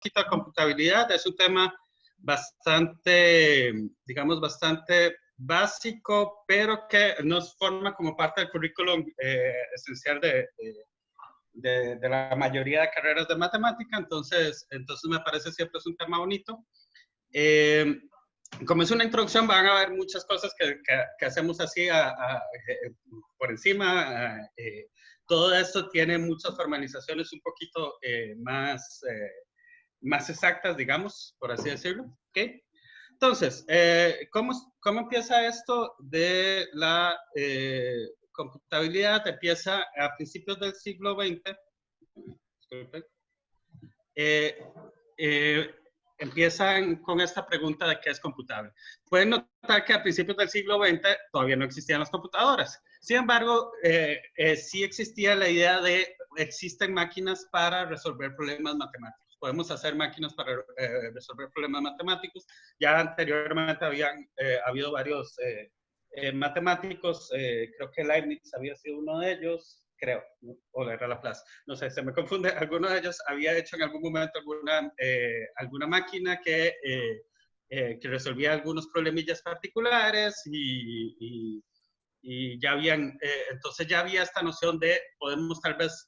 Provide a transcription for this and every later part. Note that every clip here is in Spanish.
poquito de computabilidad. Es un tema bastante, digamos, bastante básico, pero que nos forma como parte del currículum esencial de la mayoría de carreras de matemática. Entonces me parece siempre es un tema bonito. Como es una introducción, van a haber muchas cosas que hacemos así por encima. Todo esto tiene muchas formalizaciones un poquito más exactas, digamos, por así decirlo. ¿Okay? Entonces, ¿cómo empieza esto de la computabilidad? Empieza a principios del siglo XX. Empiezan con esta pregunta de qué es computable. Pueden notar que a principios del siglo XX todavía no existían las computadoras. Sin embargo, sí existía la idea de existen máquinas para resolver problemas matemáticos. Podemos hacer máquinas para resolver problemas matemáticos. Ya anteriormente habían habido varios matemáticos, creo que Leibniz había sido uno de ellos, creo, o de Laplace, no sé, se me confunde. Alguno de ellos había hecho en algún momento alguna máquina que resolvía algunos problemillas particulares y ya habían, entonces ya había esta noción de podemos tal vez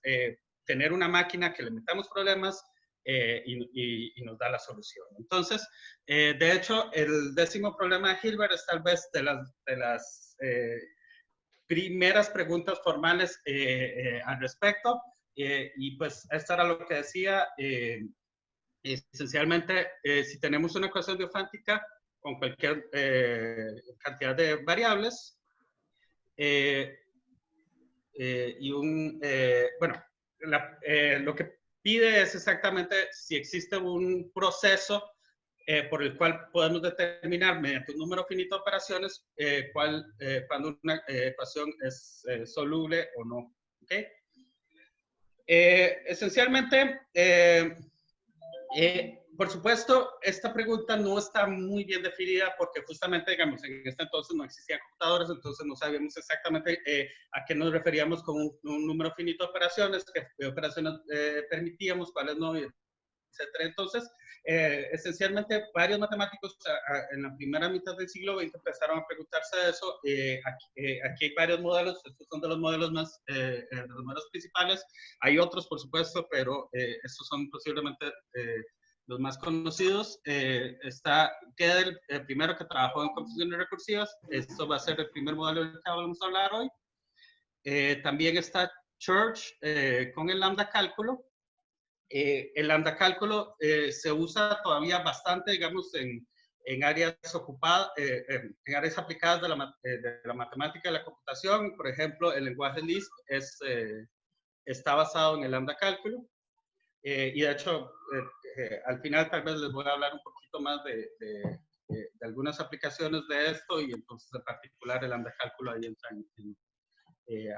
tener una máquina que le metamos problemas y nos da la solución. Entonces, de hecho, el 10º problema de Hilbert es tal vez de las primeras preguntas formales al respecto, y pues esto era lo que decía. Esencialmente, si tenemos una ecuación diofántica con cualquier cantidad de variables, bueno, lo que pide es exactamente si existe un proceso por el cual podemos determinar mediante un número finito de operaciones cuando una ecuación es soluble o no. ¿Okay? Esencialmente, por supuesto, esta pregunta no está muy bien definida porque justamente, digamos, en este entonces no existían computadores, entonces no sabíamos exactamente a qué nos referíamos con un número finito de operaciones, qué operaciones permitíamos, cuáles no, etcétera. Entonces, esencialmente, varios matemáticos en la primera mitad del siglo XX empezaron a preguntarse eso. Aquí hay varios modelos, estos son de los modelos de los modelos principales. Hay otros, por supuesto, pero estos son posiblemente los más conocidos. Está Gödel, el primero que trabajó en computaciones recursivas. Esto va a ser el primer modelo del que vamos a hablar hoy. También está Church con el lambda cálculo. El lambda cálculo se usa todavía bastante, digamos, en áreas ocupadas, en áreas aplicadas de la matemática y la computación. Por ejemplo, el lenguaje Lisp está basado en el lambda cálculo. Y de hecho, al final tal vez les voy a hablar un poquito más de algunas aplicaciones de esto, y entonces en particular el lambda cálculo ahí entra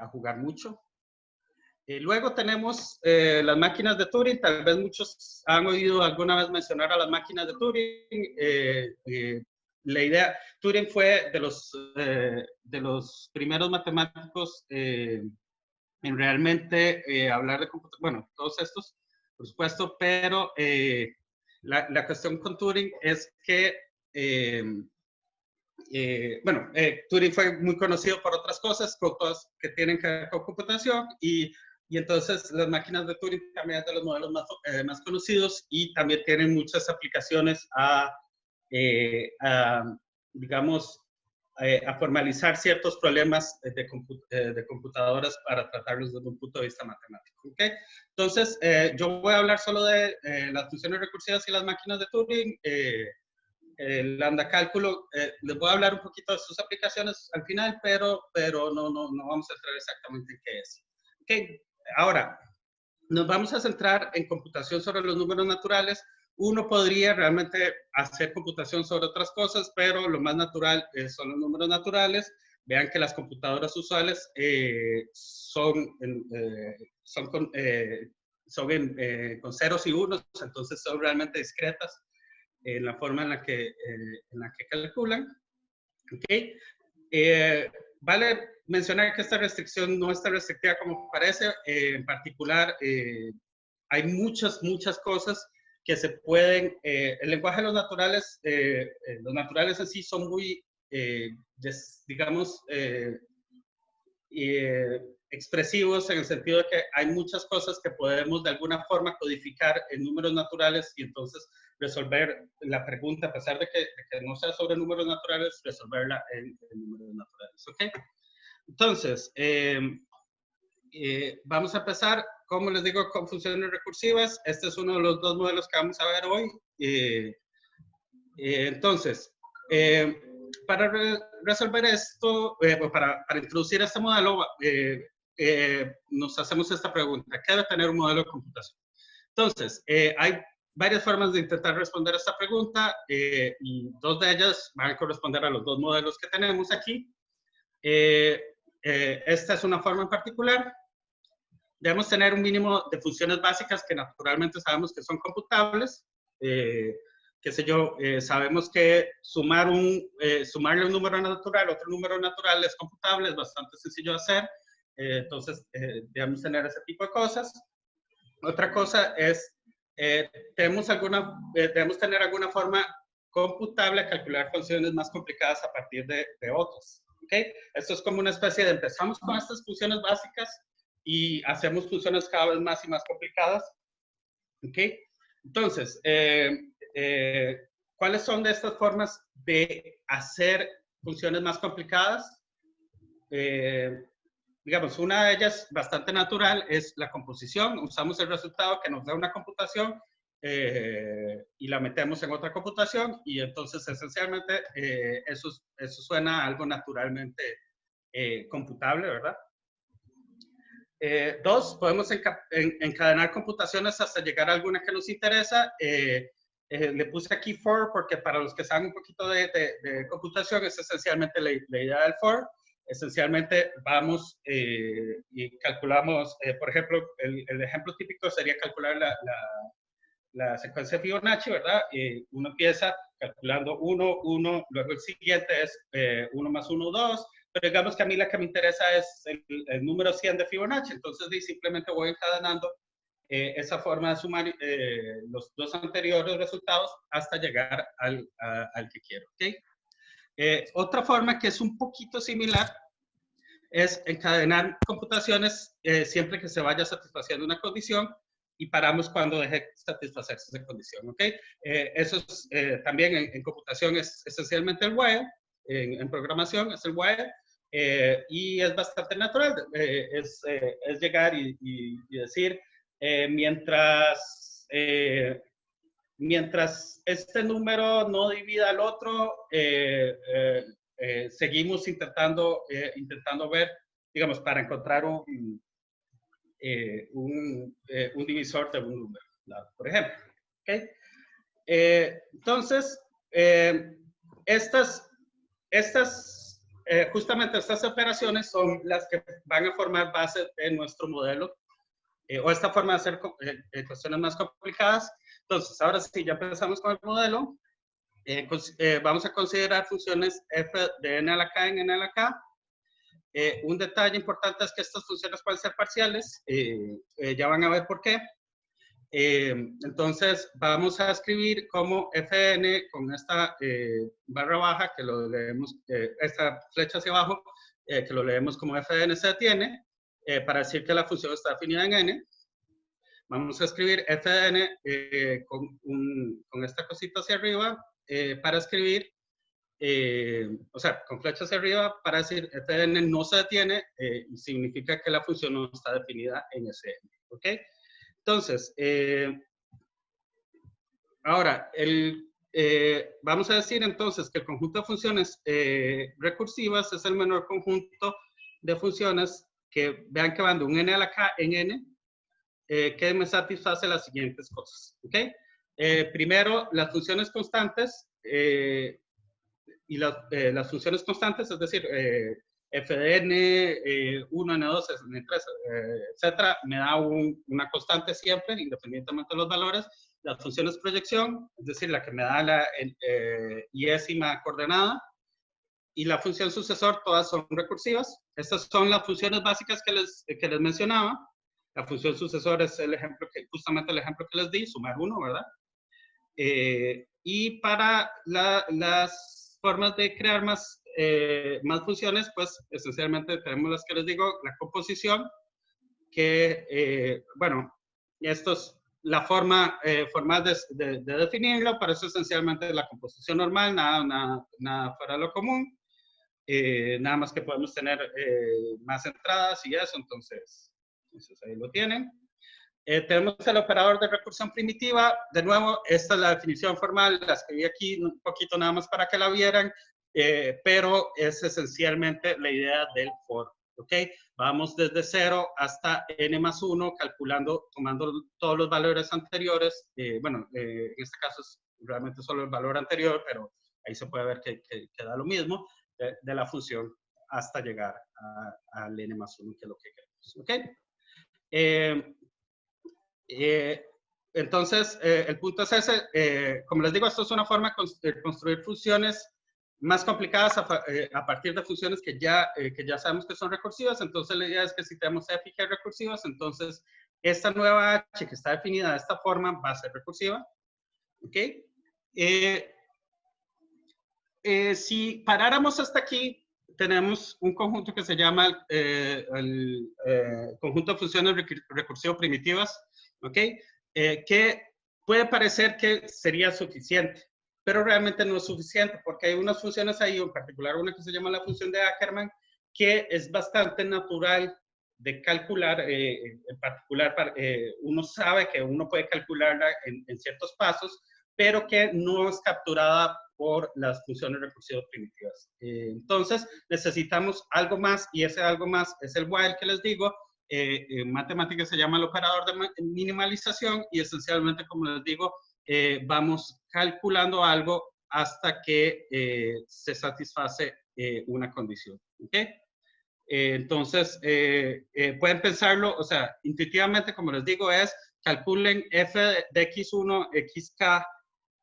a jugar mucho. Luego tenemos las máquinas de Turing. Tal vez muchos han oído alguna vez mencionar a las máquinas de Turing. La idea, Turing fue de los primeros matemáticos en realmente hablar de computación. Bueno, todos estos, por supuesto, pero la cuestión con Turing es que Turing fue muy conocido por otras cosas que tienen que ver con computación, y entonces las máquinas de Turing también es de los modelos más conocidos, y también tienen muchas aplicaciones digamos, a formalizar ciertos problemas de computadoras para tratarlos desde un punto de vista matemático. ¿Okay? Entonces, yo voy a hablar solo de las funciones recursivas y las máquinas de Turing. El lambda cálculo, les voy a hablar un poquito de sus aplicaciones al final, pero no vamos a entrar exactamente en qué es. Okay. Ahora, nos vamos a centrar en computación sobre los números naturales. Uno podría realmente hacer computación sobre otras cosas, pero lo más natural son los números naturales. Vean que las computadoras usuales son con ceros y unos, entonces son realmente discretas en la forma en la que calculan. ¿Okay? Vale mencionar que esta restricción no es tan restrictiva como parece. En particular, hay muchas cosas que se pueden, el lenguaje de los naturales en sí son muy, digamos, expresivos en el sentido de que hay muchas cosas que podemos de alguna forma codificar en números naturales y entonces resolver la pregunta, a pesar de que no sea sobre números naturales, resolverla en números naturales. ¿Ok? Entonces, vamos a empezar, como les digo, con funciones recursivas. Este es uno de los dos modelos que vamos a ver hoy. Entonces, para resolver esto, para introducir este modelo, nos hacemos esta pregunta: ¿qué debe tener un modelo de computación? Entonces, hay varias formas de intentar responder esta pregunta y dos de ellas van a corresponder a los dos modelos que tenemos aquí. Esta es una forma en particular. Debemos tener un mínimo de funciones básicas que naturalmente sabemos que son computables. Qué sé yo, sabemos que sumarle un número natural a otro número natural es computable, es bastante sencillo de hacer. Entonces, debemos tener ese tipo de cosas. Otra cosa es, debemos tener alguna forma computable a calcular funciones más complicadas a partir de otras. ¿Okay? Esto es como una especie de empezamos con estas funciones básicas y hacemos funciones cada vez más y más complicadas. ¿Ok? Entonces, ¿cuáles son de estas formas de hacer funciones más complicadas? Digamos, una de ellas bastante natural es la composición. Usamos el resultado que nos da una computación y la metemos en otra computación y entonces esencialmente eso suena a algo naturalmente computable, ¿verdad? Dos, podemos encadenar computaciones hasta llegar a alguna que nos interesa. Le puse aquí for porque para los que saben un poquito de computación es esencialmente la idea del for. Esencialmente vamos y calculamos, por ejemplo, el ejemplo típico sería calcular la secuencia Fibonacci, ¿verdad? Uno empieza calculando 1, 1, luego el siguiente es 1 más 1, 2, pero digamos que a mí la que me interesa es el número 100 de Fibonacci, entonces simplemente voy encadenando esa forma de sumar los dos anteriores resultados hasta llegar al que quiero, ¿ok? Otra forma que es un poquito similar es encadenar computaciones siempre que se vaya satisfaciendo una condición y paramos cuando deje satisfacerse esa condición, ¿ok? Eso es, también en computación es esencialmente el while, en programación es el while, y es bastante natural, es llegar y decir, mientras este número no divida al otro, seguimos intentando ver, digamos, para encontrar un divisor de un número, por ejemplo. ¿Okay? Entonces, justamente estas operaciones son las que van a formar base de nuestro modelo, o esta forma de hacer cuestiones más complicadas. Entonces, ahora sí, ya empezamos con el modelo. Vamos a considerar funciones f de n a la k en n a la k. Un detalle importante es que estas funciones pueden ser parciales. Ya van a ver por qué. Entonces, vamos a escribir como fn con esta barra baja, que lo leemos, esta flecha hacia abajo, que lo leemos como fn se detiene, para decir que la función está definida en n. Vamos a escribir fn con esta cosita hacia arriba para escribir, o sea, con flecha hacia arriba para decir fn no se detiene, significa que la función no está definida en ese n. ¿Ok? Entonces, ahora, vamos a decir entonces que el conjunto de funciones recursivas es el menor conjunto de funciones que vean que van de un n a la k en n, que me satisface las siguientes cosas. ¿Ok? Primero, las funciones constantes y las funciones constantes, es decir, f de n, 1, n2, n3, etcétera, me da una constante siempre, independientemente de los valores. Las funciones proyección, es decir, la que me da la iésima coordenada, y la función sucesor, todas son recursivas. Estas son las funciones básicas que les mencionaba. La función sucesor es justamente el ejemplo que les di, sumar 1, ¿verdad? Y para las formas de crear más funciones, pues esencialmente tenemos las que les digo, la composición, que, bueno, esto es la forma formal de definirlo, pero eso esencialmente es la composición normal, nada fuera de lo común, nada más que podemos tener más entradas y eso, entonces ahí lo tienen. Tenemos el operador de recursión primitiva. De nuevo, esta es la definición formal, la escribí aquí un poquito nada más para que la vieran, pero es esencialmente la idea del for. ¿Ok? Vamos desde 0 hasta n más 1, calculando, tomando todos los valores anteriores. Bueno, en este caso es realmente solo el valor anterior, pero ahí se puede ver que da lo mismo de la función hasta llegar al n más 1, que es lo que queremos. ¿Ok? Entonces, el punto es ese. Como les digo, esto es una forma de construir funciones más complicadas a partir de funciones que ya sabemos que son recursivas. Entonces, la idea es que si tenemos f y g recursivas, entonces esta nueva h que está definida de esta forma va a ser recursiva. ¿Ok? Si paráramos hasta aquí, tenemos un conjunto que se llama el conjunto de funciones recursivas primitivas, ¿ok? Que puede parecer que sería suficiente, pero realmente no es suficiente, porque hay unas funciones ahí, en particular una que se llama la función de Ackermann, que es bastante natural de calcular. En particular, uno sabe que uno puede calcularla en ciertos pasos, pero que no es capturada por las funciones recursivas primitivas. Entonces, necesitamos algo más, y ese algo más es el while que les digo. En matemáticas se llama el operador de minimalización, y esencialmente, como les digo, vamos calculando algo hasta que se satisface una condición. ¿Ok? Entonces, pueden pensarlo, o sea, intuitivamente, como les digo, es calculen f de x1, xk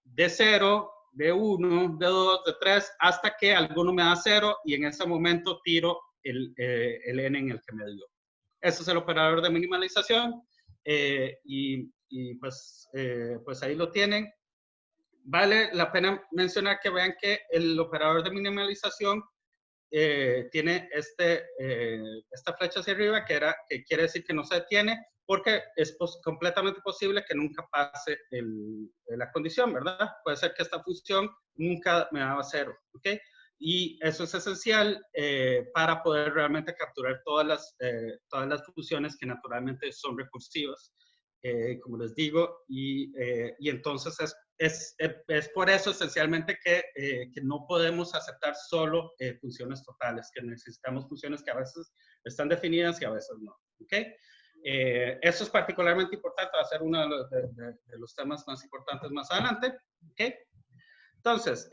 de 0, de 1, de 2, de 3, hasta que alguno me da 0, y en ese momento tiro el n en el que me dio. Ese es el operador de minimalización, y pues ahí lo tienen. Vale la pena mencionar que vean que el operador de minimalización tiene esta flecha hacia arriba, que quiere decir que no se detiene, porque es completamente posible que nunca pase la condición, ¿verdad? Puede ser que esta función nunca me daba 0, ¿ok? Y eso es esencial para poder realmente capturar todas las funciones que naturalmente son recursivas, como les digo, y entonces es por eso esencialmente que no podemos aceptar solo funciones totales, que necesitamos funciones que a veces están definidas y a veces no. ¿Ok? Eso es particularmente importante, va a ser uno de los temas más importantes más adelante. ¿Ok? Entonces,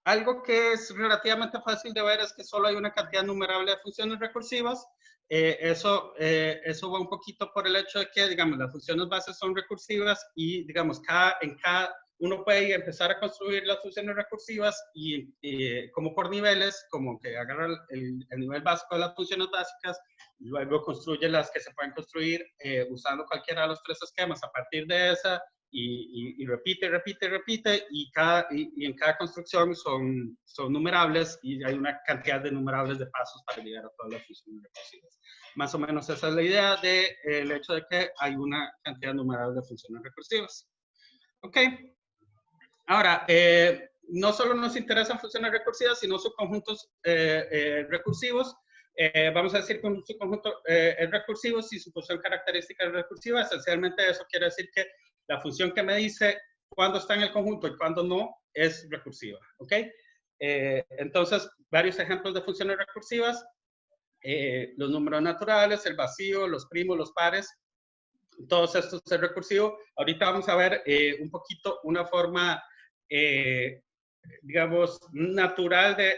algo que es relativamente fácil de ver es que solo hay una cantidad numerable de funciones recursivas. Eso va un poquito por el hecho de que, digamos, las funciones bases son recursivas, y, digamos, uno puede empezar a construir las funciones recursivas y como por niveles, como que agarra el nivel básico de las funciones básicas, y luego construye las que se pueden construir usando cualquiera de los tres esquemas a partir de esa, y repite, y en cada construcción son numerables, y hay una cantidad de numerables de pasos para llegar a todas las funciones recursivas. Más o menos esa es la idea del hecho de que hay una cantidad numerable de funciones recursivas. Ok. Ahora, no solo nos interesan funciones recursivas, sino subconjuntos recursivos. Vamos a decir que un subconjunto es recursivo si su función característica es recursiva. Esencialmente eso quiere decir que la función que me dice cuándo está en el conjunto y cuándo no es recursiva. ¿Ok? Entonces, varios ejemplos de funciones recursivas. Los números naturales, el vacío, los primos, los pares. Todos estos es recursivo. Ahorita vamos a ver un poquito una forma, digamos, natural de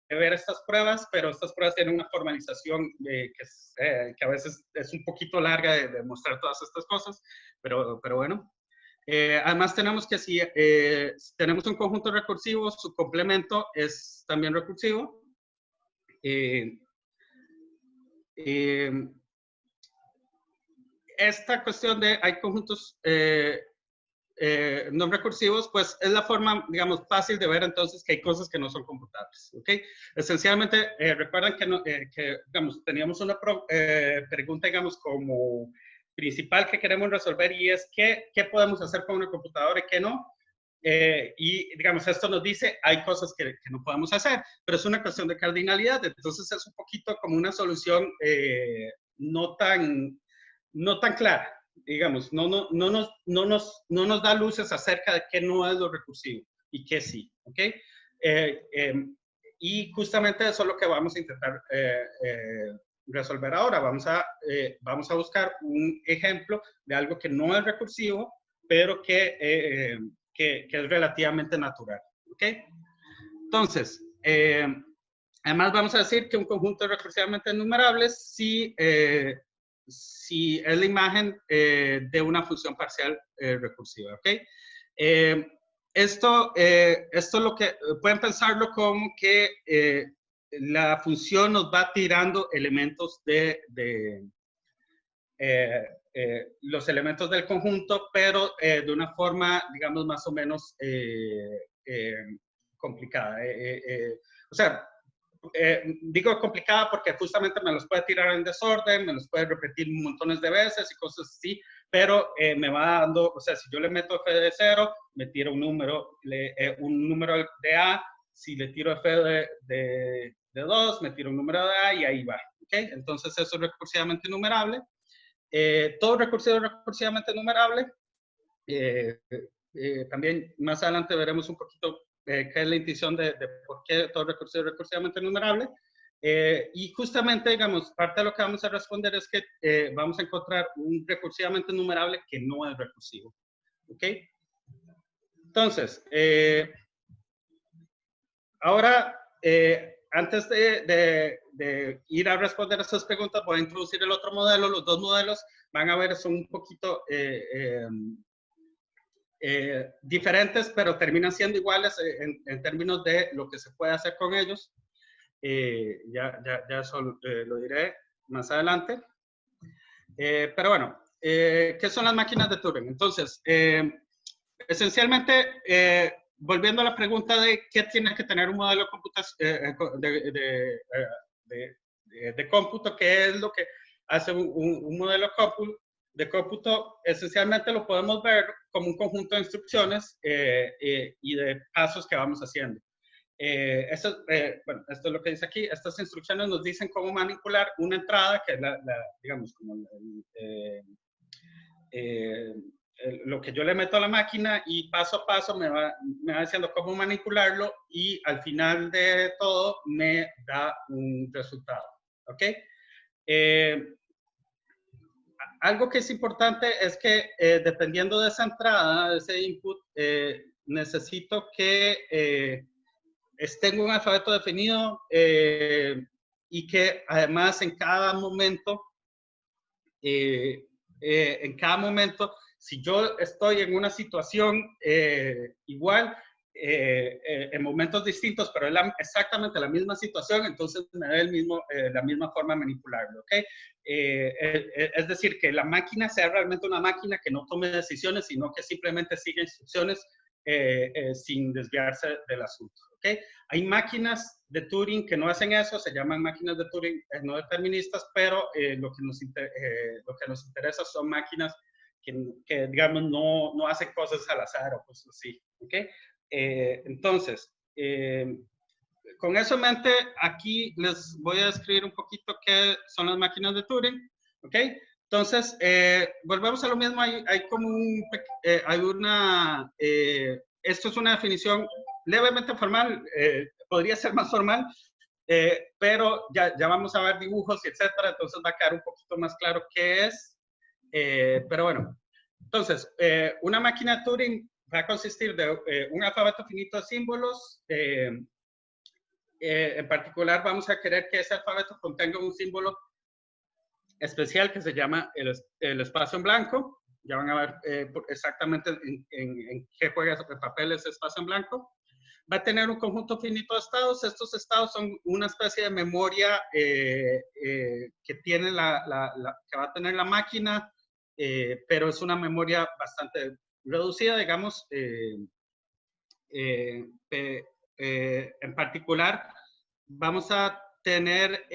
ver estas pruebas, pero estas pruebas tienen una formalización que a veces es un poquito larga de mostrar todas estas cosas, pero bueno. Además tenemos que si tenemos un conjunto recursivo, su complemento es también recursivo. esta cuestión de hay conjuntos no recursivos, pues es la forma, digamos, fácil de ver entonces que hay cosas que no son computables, ¿ok? Esencialmente, recuerdan que, que, digamos, teníamos una pregunta, digamos, como principal que queremos resolver y es ¿qué podemos hacer con una computadora y qué no? Y, digamos, esto nos dice, hay cosas que no podemos hacer, pero es una cuestión de cardinalidad, entonces es un poquito como una solución no tan clara, digamos, no nos da luces acerca de qué no es lo recursivo y qué sí, ¿ok? Y justamente eso es lo que vamos a intentar resolver ahora. Vamos a buscar un ejemplo de algo que no es recursivo, pero que es relativamente natural, ¿ok? Entonces, además vamos a decir que un conjunto recursivamente enumerable si es la imagen de una función parcial recursiva, ¿ok? Esto es lo que pueden pensarlo como que la función nos va tirando elementos los elementos del conjunto, pero de una forma, digamos, más o menos complicada. O sea, digo complicada porque justamente me los puede tirar en desorden, me los puede repetir montones de veces y cosas así, pero me va dando, o sea, si yo le meto f de 0, me tira un número de A, si le tiro f de 2, me tira un número de A y ahí va, ¿ok? Entonces eso es recursivamente enumerable. Todo recursivo es recursivamente enumerable. También más adelante veremos un poquito qué es la intención de por qué todo recursivo es recursivamente enumerable. Y justamente, digamos, parte de lo que vamos a responder es que vamos a encontrar un recursivamente enumerable que no es recursivo. ¿Ok? Entonces, ahora, antes de ir a responder a estas preguntas, voy a introducir el otro modelo. Los dos modelos van a ver son un poquito diferentes, pero terminan siendo iguales en términos de lo que se puede hacer con ellos. Ya eso lo diré más adelante. Pero bueno, ¿qué son las máquinas de Turing? Entonces, esencialmente, volviendo a la pregunta de qué tiene que tener un modelo de cómputo, qué es lo que hace un modelo de cómputo, esencialmente lo podemos ver como un conjunto de instrucciones y de pasos que vamos haciendo. Esto es lo que dice aquí. Estas instrucciones nos dicen cómo manipular una entrada, que es digamos, como lo que yo le meto a la máquina y paso a paso me va diciendo cómo manipularlo y al final de todo me da un resultado. ¿Ok? Algo que es importante es que dependiendo de esa entrada, de ese input, necesito que tenga un alfabeto definido y que además en cada momento, si yo estoy en una situación igual, en momentos distintos, pero es exactamente la misma situación, entonces me da la misma forma de manipularlo, ¿ok? Es decir, que la máquina sea realmente una máquina que no tome decisiones, sino que simplemente siga instrucciones sin desviarse del asunto, ¿ok? Hay máquinas de Turing que no hacen eso, se llaman máquinas de Turing no deterministas, pero lo que nos interesa son máquinas que digamos, no hacen cosas al azar o cosas así, ¿ok? Entonces, con eso en mente, aquí les voy a describir un poquito qué son las máquinas de Turing, ¿ok? Entonces, volvemos a lo mismo, hay como esto es una definición levemente formal, podría ser más formal, pero ya vamos a ver dibujos y etcétera, entonces va a quedar un poquito más claro qué es, pero bueno. Entonces, una máquina Turing va a consistir de un alfabeto finito de símbolos. En particular, vamos a querer que ese alfabeto contenga un símbolo especial que se llama el espacio en blanco. Ya van a ver exactamente en qué juega el papel ese espacio en blanco. Va a tener un conjunto finito de estados. Estos estados son una especie de memoria que va a tener la máquina pero es una memoria bastante reducida, digamos. En particular, vamos a tener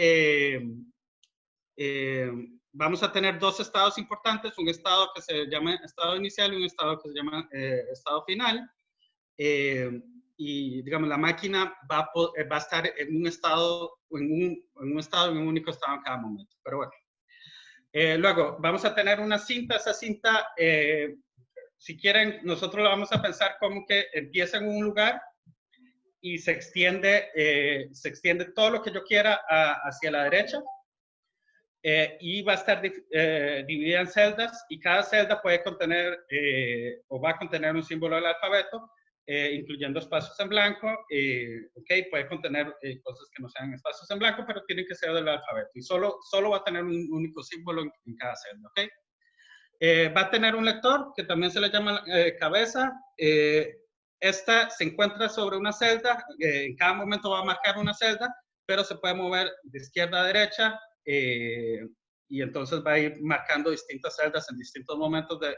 dos estados importantes, un estado que se llama estado inicial y un estado que se llama estado final. Y digamos, la máquina va a estar en un estado, en un único estado en cada momento. Pero bueno. Luego, vamos a tener una cinta. Esa cinta, si quieren, nosotros la vamos a pensar como que empieza en un lugar y se extiende todo lo que yo quiera hacia la derecha. Y va a estar dividida en celdas, y cada celda puede contener o va a contener un símbolo del alfabeto, incluyendo espacios en blanco. Puede contener cosas que no sean espacios en blanco, pero tienen que ser del alfabeto, y solo va a tener un único símbolo en cada celda. Va a tener un lector que también se le llama cabeza. Esta se encuentra sobre una celda, en cada momento va a marcar una celda, pero se puede mover de izquierda a derecha, y entonces va a ir marcando distintas celdas en distintos momentos de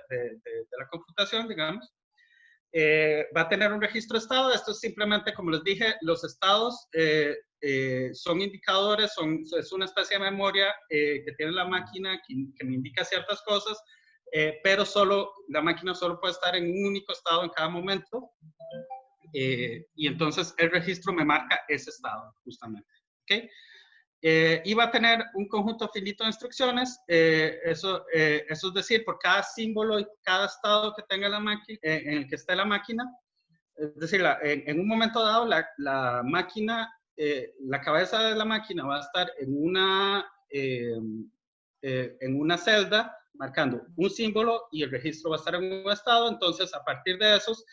la computación, digamos. Va a tener un registro de estado. Esto es simplemente, como les dije, los estados son indicadores, es una especie de memoria que tiene la máquina que me indica ciertas cosas, pero la máquina solo puede estar en un único estado en cada momento, y entonces el registro me marca ese estado, justamente. Y va a tener un conjunto finito de instrucciones. Eso es decir, por cada símbolo y cada estado que tenga la máquina, en el que esté la máquina. Es decir, en un momento dado, la máquina, la cabeza de la máquina va a estar en una celda marcando un símbolo, y el registro va a estar en un estado. Entonces, a partir de esos,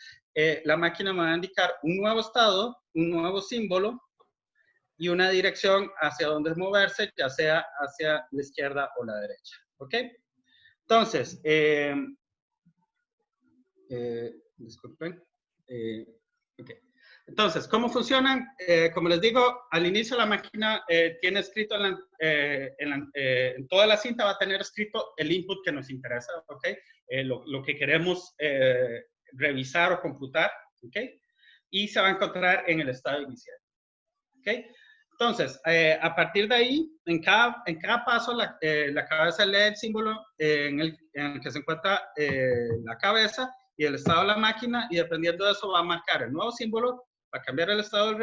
la máquina me va a indicar un nuevo estado, un nuevo símbolo y una dirección hacia dónde moverse, ya sea hacia la izquierda o la derecha. ¿Ok? Entonces, disculpen. Okay. Entonces, ¿cómo funcionan? Como les digo, al inicio la máquina tiene escrito en toda la cinta, va a tener escrito el input que nos interesa, ¿ok? Lo que queremos revisar o computar, ¿ok? Y se va a encontrar en el estado inicial, ¿ok? Entonces, a partir de ahí, en cada paso, la cabeza lee el símbolo en el que se encuentra la cabeza y el estado de la máquina, y dependiendo de eso va a marcar el nuevo símbolo, va a cambiar el estado en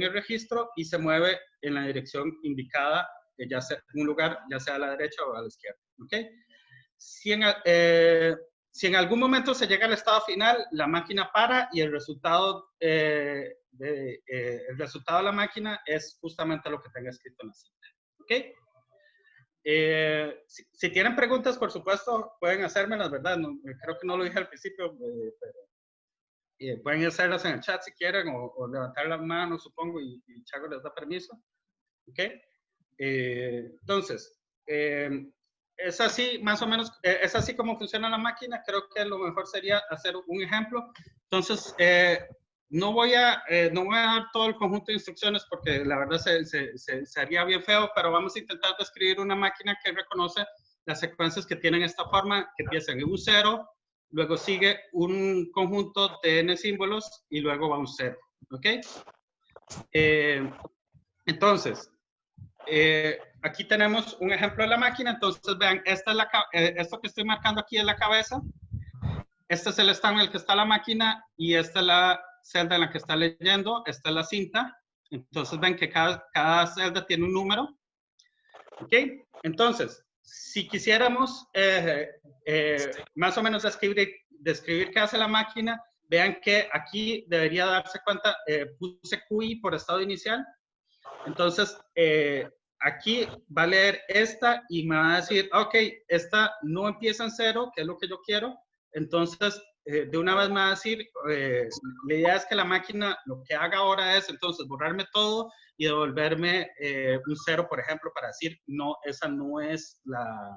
el registro, y se mueve en la dirección indicada, ya sea en un lugar, ya sea a la derecha o a la izquierda. ¿Okay? Si en algún momento se llega al estado final, la máquina para, y el resultado de la máquina es justamente lo que tenga escrito en la cinta. ¿Ok? Si tienen preguntas, por supuesto, pueden hacérmelas, ¿verdad? Creo que no lo dije al principio, pero pueden hacerlas en el chat si quieren, o levantar la mano, supongo, y Chago les da permiso. ¿Ok? Entonces, es así, más o menos, es así como funciona la máquina. Creo que lo mejor sería hacer un ejemplo. Entonces, no voy a dar todo el conjunto de instrucciones, porque la verdad se haría bien feo, pero vamos a intentar describir una máquina que reconoce las secuencias que tienen esta forma, que empiezan en un 0, luego sigue un conjunto de n símbolos, y luego va un 0. ¿Ok? Entonces, aquí tenemos un ejemplo de la máquina. Entonces, vean, esto que estoy marcando aquí es la cabeza. Este es el estado en el que está la máquina, y esta es la celda en la que está leyendo. Esta es la cinta. Entonces, ven que cada celda tiene un número. ¿Ok? Entonces, si quisiéramos más o menos describir qué hace la máquina, vean que aquí debería darse cuenta, puse QI por estado inicial. Entonces, aquí va a leer esta y me va a decir, ok, esta no empieza en 0, que es lo que yo quiero. Entonces, de una vez me va a decir, la idea es que la máquina lo que haga ahora es, entonces, borrarme todo y devolverme un 0, por ejemplo, para decir, no, esa no es la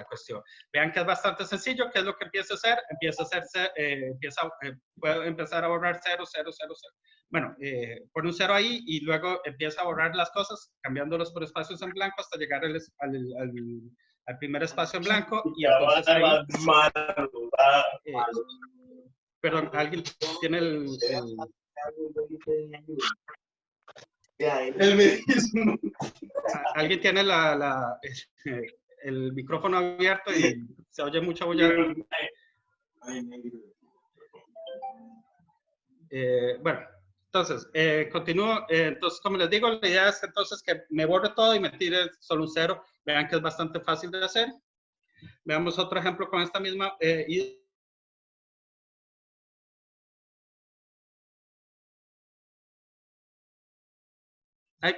cuestión. Vean que es bastante sencillo. ¿Qué es lo que empieza a hacer? Puedo empezar a borrar 0, 0, 0, 0. Bueno, pone un 0 ahí, y luego empieza a borrar las cosas, cambiándolos por espacios en blanco hasta llegar al primer espacio en blanco y entonces ahí, perdón, alguien tiene alguien tiene el micrófono abierto y se oye mucha bulla. Bueno, entonces, continúo. Entonces, como les digo, la idea es entonces que me borre todo y me tire solo un 0. Vean que es bastante fácil de hacer. Veamos otro ejemplo con esta misma idea. Ay.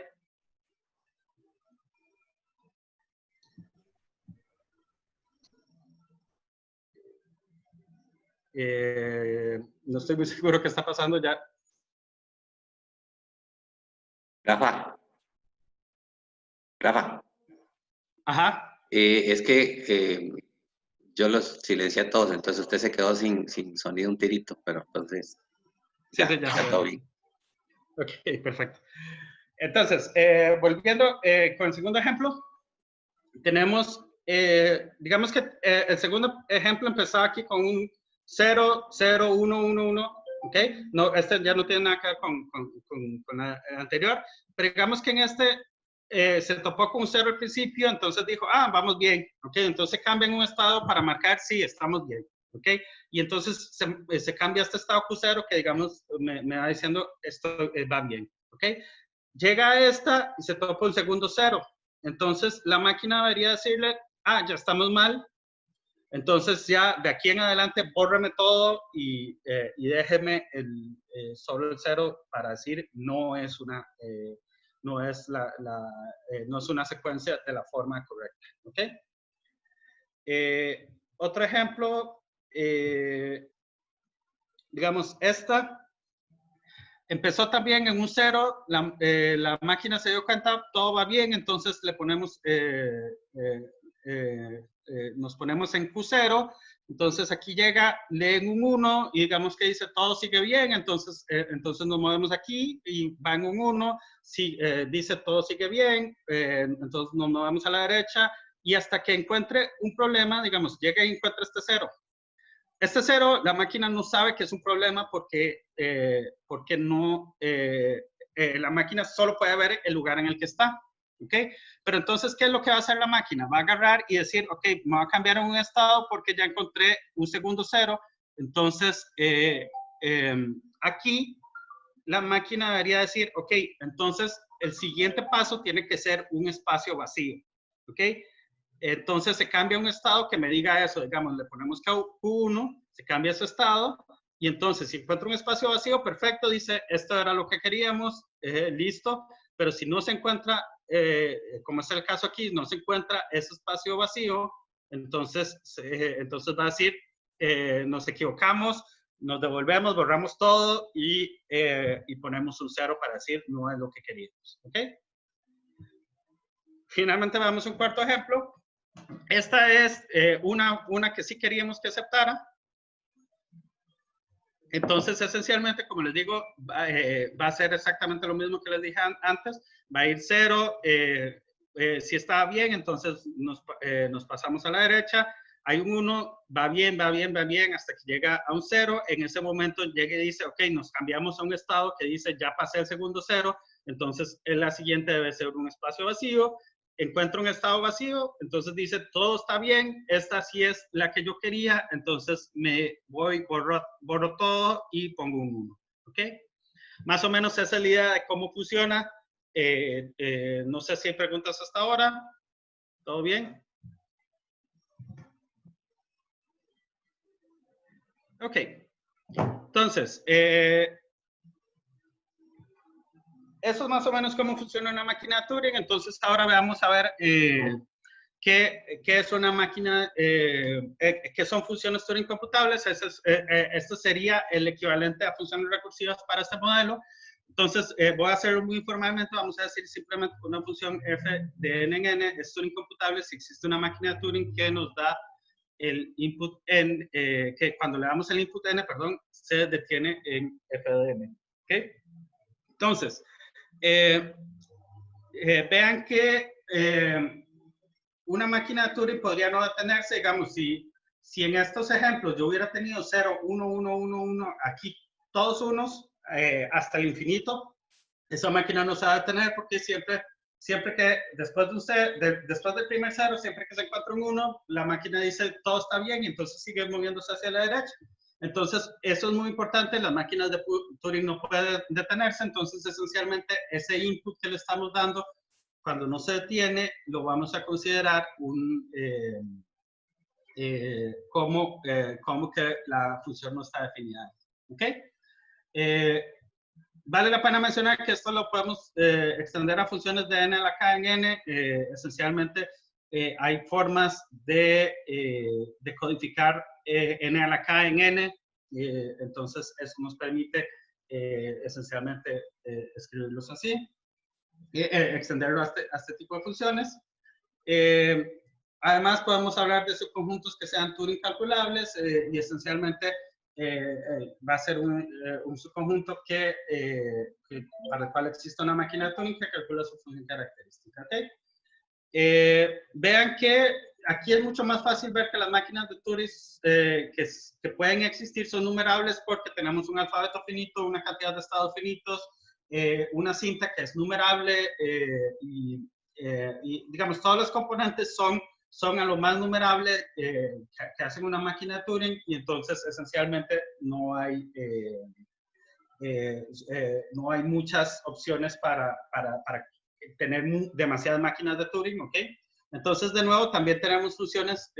No estoy muy seguro qué está pasando ya. Rafa. Ajá. Es que yo los silencié a todos, entonces usted se quedó sin sonido un tirito, pero entonces Sí, ya, sí, ya. está todo bien. Ok, perfecto. Entonces, volviendo con el segundo ejemplo, tenemos, digamos que el segundo ejemplo empezaba aquí con un 0, 0, 1, 1, 1, ¿ok? No, este ya no tiene nada que ver con la anterior, pero digamos que en este se topó con un 0 al principio, entonces dijo, vamos bien, ¿ok? Entonces cambia en un estado para marcar, sí, estamos bien, ¿ok? Y entonces se cambia este estado Q0 que, digamos, me va diciendo, esto va bien, ¿ok? Llega a esta y se topa un segundo 0. Entonces la máquina debería decirle, ya estamos mal. Entonces ya de aquí en adelante bórreme todo y déjeme solo el 0 para decir no es una, no es no es una secuencia de la forma correcta. ¿Ok? Otro ejemplo, digamos esta. Empezó también en un 0, la máquina se dio cuenta, todo va bien, entonces le ponemos, nos ponemos en Q0, entonces aquí llega, leen un 1 y digamos que dice todo sigue bien, entonces nos movemos aquí y va en un 1, dice todo sigue bien, entonces nos movemos a la derecha y hasta que encuentre un problema, digamos, llega y encuentra este 0. Este 0, la máquina no sabe que es un problema porque no, la máquina solo puede ver el lugar en el que está. ¿Ok? Pero entonces, ¿qué es lo que va a hacer la máquina? Va a agarrar y decir, ok, me va a cambiar en un estado porque ya encontré un segundo 0. Entonces, aquí la máquina debería decir, ok, entonces el siguiente paso tiene que ser un espacio vacío. ¿Ok? Entonces se cambia un estado que me diga eso, digamos, le ponemos Q1, se cambia ese estado, y entonces si encuentro un espacio vacío, perfecto, dice, esto era lo que queríamos, listo, pero si no se encuentra, como es el caso aquí, no se encuentra ese espacio vacío, entonces va a decir, nos equivocamos, nos devolvemos, borramos todo y ponemos un 0 para decir, no es lo que queríamos, ¿ok? Finalmente vamos a un cuarto ejemplo. Esta es una que sí queríamos que aceptara. Entonces, esencialmente, como les digo, va a ser exactamente lo mismo que les dije antes. Va a ir 0. Si está bien, entonces nos pasamos a la derecha. Hay un 1, va bien, hasta que llega a un 0. En ese momento llega y dice, ok, nos cambiamos a un estado que dice, ya pasé el segundo 0. Entonces, la siguiente debe ser un espacio vacío. Encuentro un estado vacío, entonces dice, todo está bien, esta sí es la que yo quería, entonces me voy, borro todo y pongo un 1, ¿ok? Más o menos esa es la idea de cómo funciona. No sé si hay preguntas hasta ahora. ¿Todo bien? Ok. Entonces, eso es más o menos cómo funciona una máquina de Turing. Entonces, ahora vamos a ver ¿qué es una máquina? ¿Qué son funciones Turing computables? Esto sería el equivalente a funciones recursivas para este modelo. Entonces, voy a hacerlo muy informalmente. Vamos a decir simplemente una función f de n en n es Turing computable si existe una máquina de Turing que nos da el input n, que cuando le damos el input n, perdón, se detiene en f de n. ¿Ok? Entonces, vean que una máquina de Turing podría no detenerse, digamos, si en estos ejemplos yo hubiera tenido 0, 1, 1, 1, 1, aquí todos unos hasta el infinito, esa máquina no se va a detener porque siempre que después después del primer 0, siempre que se encuentra un 1, la máquina dice todo está bien y entonces sigue moviéndose hacia la derecha. Entonces, eso es muy importante, las máquinas de Turing no pueden detenerse, entonces esencialmente ese input que le estamos dando, cuando no se detiene, lo vamos a considerar como que la función no está definida. ¿Ok? Vale la pena mencionar que esto lo podemos extender a funciones de n a la k en n. Esencialmente, hay formas de codificar n a la k en n. Entonces, eso nos permite esencialmente escribirlos así, extenderlo a este tipo de funciones. Además, podemos hablar de subconjuntos que sean Turing calculables y esencialmente va a ser un subconjunto para el cual existe una máquina de Turing que calcula su función característica. ¿Okay? Vean que aquí es mucho más fácil ver que las máquinas de Turing que pueden existir son numerables porque tenemos un alfabeto finito, una cantidad de estados finitos, una cinta que es numerable y digamos, todos los componentes son a lo más numerable que hacen una máquina de Turing y entonces esencialmente no hay muchas opciones para tener demasiadas máquinas de Turing, ¿ok? Entonces, de nuevo, también tenemos funciones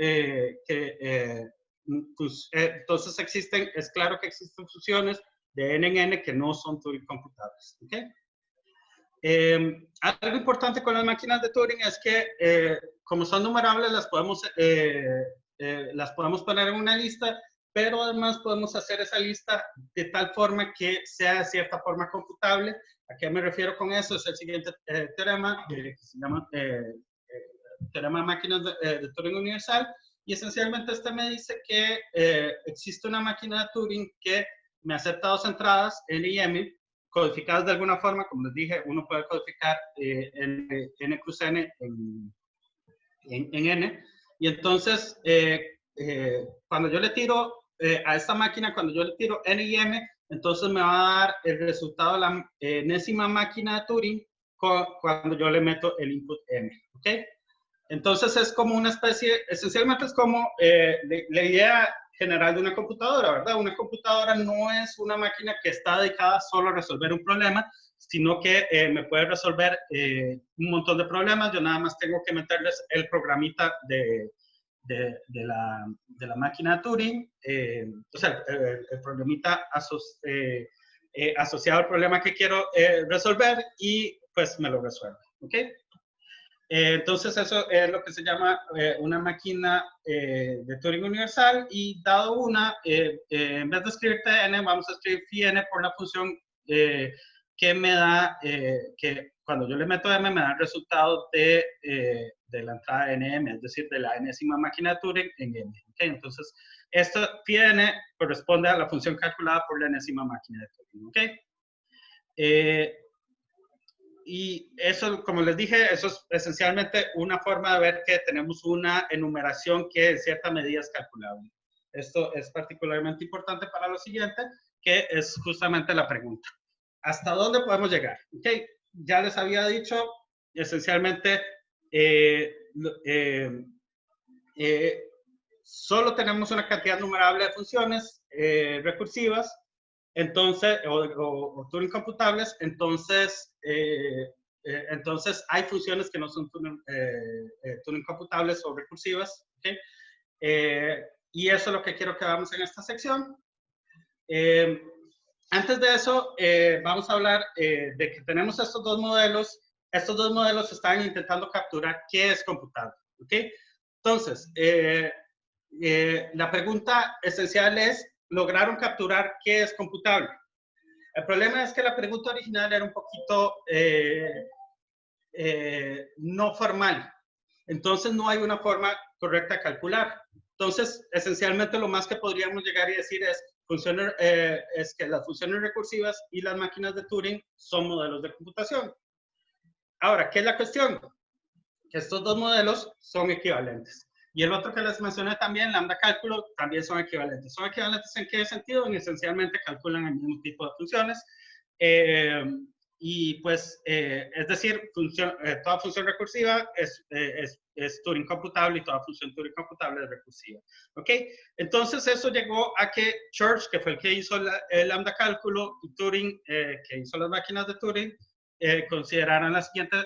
entonces es claro que existen funciones de n en n que no son Turing computables, ¿ok? Algo importante con las máquinas de Turing es que como son numerables las podemos poner en una lista, pero además podemos hacer esa lista de tal forma que sea de cierta forma computable. ¿A qué me refiero con eso? Es el siguiente teorema que se llama teorema de máquinas de Turing universal, y esencialmente este me dice que existe una máquina de Turing que me acepta dos entradas, n y m, codificadas de alguna forma. Como les dije, uno puede codificar n cruz n en n, y entonces cuando yo le tiro a esta máquina, cuando yo le tiro n y m, entonces me va a dar el resultado de la enésima máquina de Turing cuando yo le meto el input m, ¿ok? Entonces es como una especie, esencialmente es como la idea general de una computadora, ¿verdad? Una computadora no es una máquina que está dedicada solo a resolver un problema, sino que me puede resolver un montón de problemas. Yo nada más tengo que meterles el programita de la máquina de Turing, o sea, el programita asociado al problema que quiero resolver y pues me lo resuelve, ¿ok? Entonces eso es lo que se llama una máquina de Turing universal, y dado una, en vez de escribir tn, vamos a escribir phi n por la función que me da, que cuando yo le meto m me da el resultado de la entrada nm, es decir, de la enésima máquina de Turing en m. ¿Okay? Entonces, esto phi n corresponde a la función calculada por la enésima máquina de Turing. ¿Okay? Y eso, como les dije, eso es esencialmente una forma de ver que tenemos una enumeración que en cierta medida es calculable. Esto es particularmente importante para lo siguiente, que es justamente la pregunta. ¿Hasta dónde podemos llegar? Okay. Ya les había dicho, esencialmente, solo tenemos una cantidad numerable de funciones recursivas, entonces, o Turing computables, entonces hay funciones que no son Turing computables o recursivas, ¿okay? Y eso es lo que quiero que hagamos en esta sección. Antes de eso, vamos a hablar de que tenemos estos dos modelos. Estos dos modelos están intentando capturar qué es computable, ¿ok? Entonces, la pregunta esencial es, ¿lograron capturar qué es computable? El problema es que la pregunta original era un poquito no formal. Entonces, no hay una forma correcta de calcular. Entonces, esencialmente lo más que podríamos llegar y decir es que las funciones recursivas y las máquinas de Turing son modelos de computación. Ahora, ¿qué es la cuestión? Estos dos modelos son equivalentes. Y el otro que les mencioné también, lambda cálculo, también son equivalentes. ¿Son equivalentes en qué sentido? Esencialmente calculan el mismo tipo de funciones. Y pues, es decir, toda función recursiva es Turing computable y toda función Turing computable es recursiva. ¿Ok? Entonces, eso llegó a que Church, que fue el que hizo el lambda cálculo, y Turing, que hizo las máquinas de Turing, consideraran la siguiente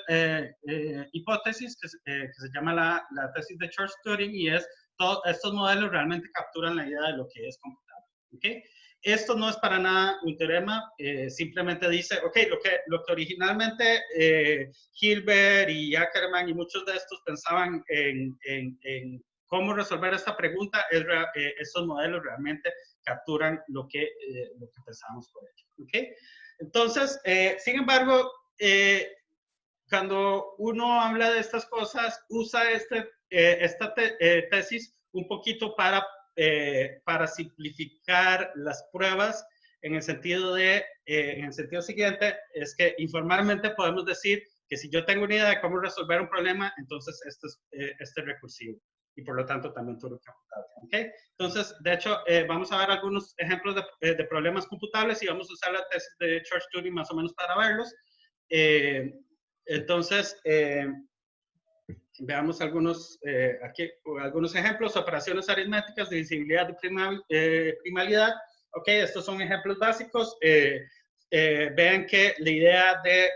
hipótesis que se llama la tesis de Church-Turing, y es todos estos modelos realmente capturan la idea de lo que es computable. ¿Okay? Esto no es para nada un teorema, simplemente dice, ok, lo que originalmente Hilbert y Ackermann y muchos de estos pensaban en cómo resolver esta pregunta, estos modelos realmente capturan lo que pensamos por ello. ¿Okay? Entonces, sin embargo, cuando uno habla de estas cosas, usa esta tesis un poquito para simplificar las pruebas en el sentido siguiente, es que informalmente podemos decir que si yo tengo una idea de cómo resolver un problema, entonces este es recursivo y por lo tanto también Turing computable. ¿Okay? Entonces, de hecho, vamos a ver algunos ejemplos de problemas computables y vamos a usar la tesis de Church-Turing más o menos para verlos. Entonces, veamos algunos ejemplos: operaciones aritméticas, divisibilidad y primalidad. Ok, estos son ejemplos básicos. Vean que la idea de,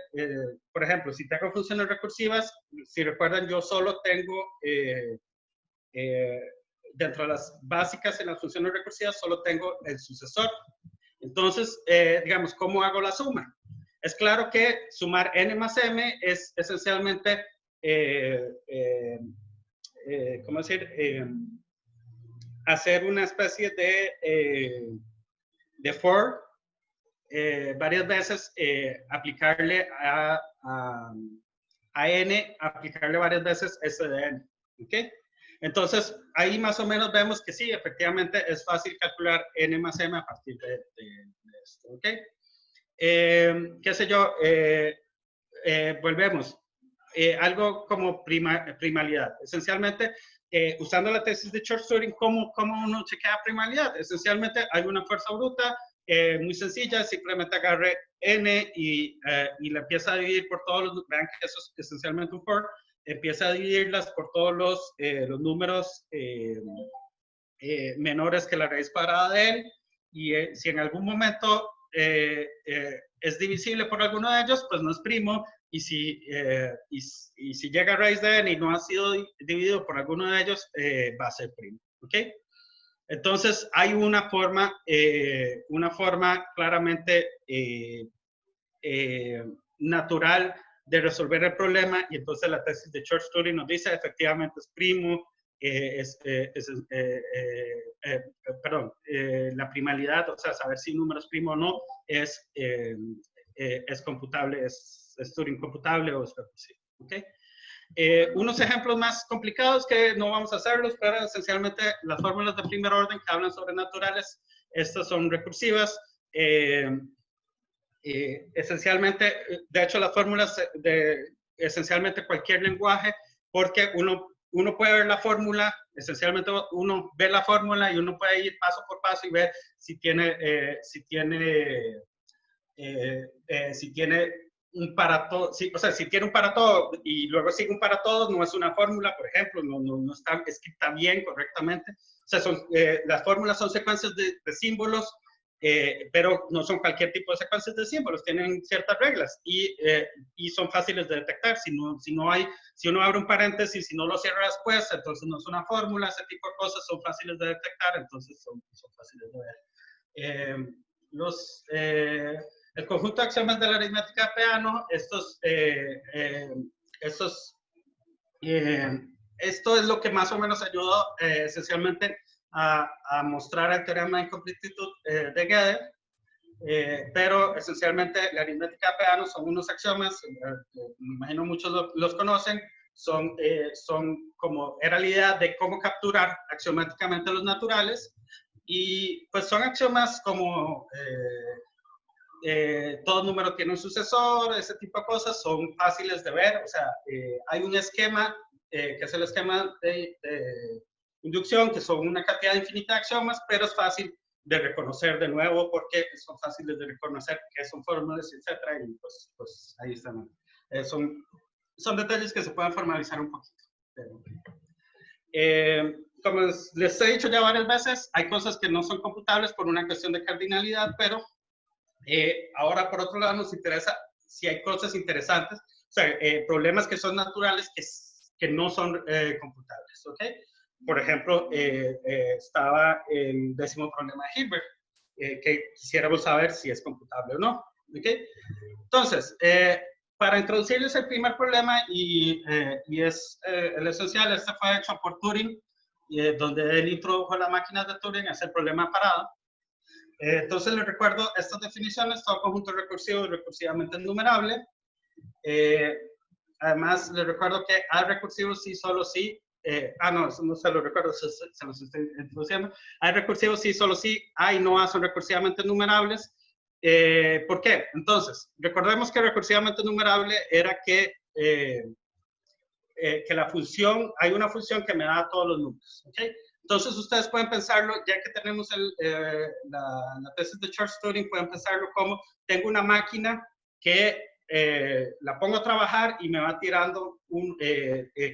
por ejemplo, si tengo funciones recursivas, si recuerdan, yo solo tengo, dentro de las básicas en las funciones recursivas, solo tengo el sucesor. Entonces, digamos, ¿cómo hago la suma? Es claro que sumar n más m es esencialmente, ¿cómo decir? Hacer una especie de for, varias veces aplicarle a n, aplicarle varias veces s de n. ¿Ok? Entonces, ahí más o menos vemos que sí, efectivamente es fácil calcular n más m a partir de esto. ¿Ok? ¿Qué sé yo? Volvemos. Algo como primalidad. Esencialmente, usando la tesis de Church-Turing, ¿cómo uno chequea primalidad? Esencialmente, hay una fuerza bruta muy sencilla, simplemente agarre n y la empieza a dividir por todos los, vean que eso es esencialmente un for, empieza a dividirlas por todos los números menores que la raíz cuadrada de él, y si en algún momento es divisible por alguno de ellos, pues no es primo, y si llega a raíz de n y no ha sido dividido por alguno de ellos, va a ser primo. ¿Ok? Entonces, hay una forma claramente natural de resolver el problema, y entonces la tesis de Church-Turing nos dice efectivamente es primo, la primalidad, o sea, saber si un número es primo o no, es computable, es Turing computable o es recursivo. ¿Okay? Unos ejemplos más complicados que no vamos a hacerlos, pero esencialmente las fórmulas de primer orden que hablan sobre naturales, estas son recursivas. Esencialmente, de hecho, las fórmulas de esencialmente cualquier lenguaje, porque uno puede ver la fórmula, esencialmente uno ve la fórmula y uno puede ir paso por paso y ver si tiene un para todo, o sea, si tiene un para todo y luego sigue un para todos, no es una fórmula, por ejemplo, no está escrita bien, correctamente. O sea, las fórmulas son secuencias de símbolos, pero no son cualquier tipo de secuencias de símbolos, tienen ciertas reglas y son fáciles de detectar. Si uno abre un paréntesis y no lo cierra después, entonces no es una fórmula. Ese tipo de cosas son fáciles de detectar, entonces son fáciles de ver. El conjunto de axiomas de la aritmética de Peano, esto es lo que más o menos ayudó esencialmente a mostrar el teorema de incompletitud de Gödel, pero esencialmente la aritmética de Peano son unos axiomas, me imagino muchos los conocen, era la idea de cómo capturar axiomáticamente los naturales, y pues son axiomas como todo número tiene un sucesor, ese tipo de cosas son fáciles de ver. O sea, hay un esquema que es el esquema de inducción, que son una cantidad infinita de axiomas, pero es fácil de reconocer de nuevo porque son fáciles de reconocer que son fórmulas, etcétera, y pues ahí están. Son detalles que se pueden formalizar un poquito. Como les he dicho ya varias veces, hay cosas que no son computables por una cuestión de cardinalidad, pero ahora por otro lado nos interesa si hay cosas interesantes, o sea, problemas que son naturales que no son computables, ¿ok? Por ejemplo, estaba el 10º problema de Hilbert, que quisiéramos saber si es computable o no, ¿ok? Entonces, para introducirles el primer problema, y es el esencial, este fue hecho por Turing, donde él introdujo la máquina de Turing, es el problema parado. Entonces les recuerdo estas definiciones: todo conjunto recursivo es recursivamente enumerable. Además les recuerdo que A recursivo sí, solo sí. No, eso no se lo recuerdo, se los estoy introduciendo. A recursivo sí, solo sí. A y no A son recursivamente enumerables. ¿Por qué? Entonces, recordemos que recursivamente enumerable era que la función, hay una función que me da todos los números, ¿ok? Entonces ustedes pueden pensarlo, ya que tenemos la tesis de Church-Turing, pueden pensarlo como: tengo una máquina que la pongo a trabajar y me va tirando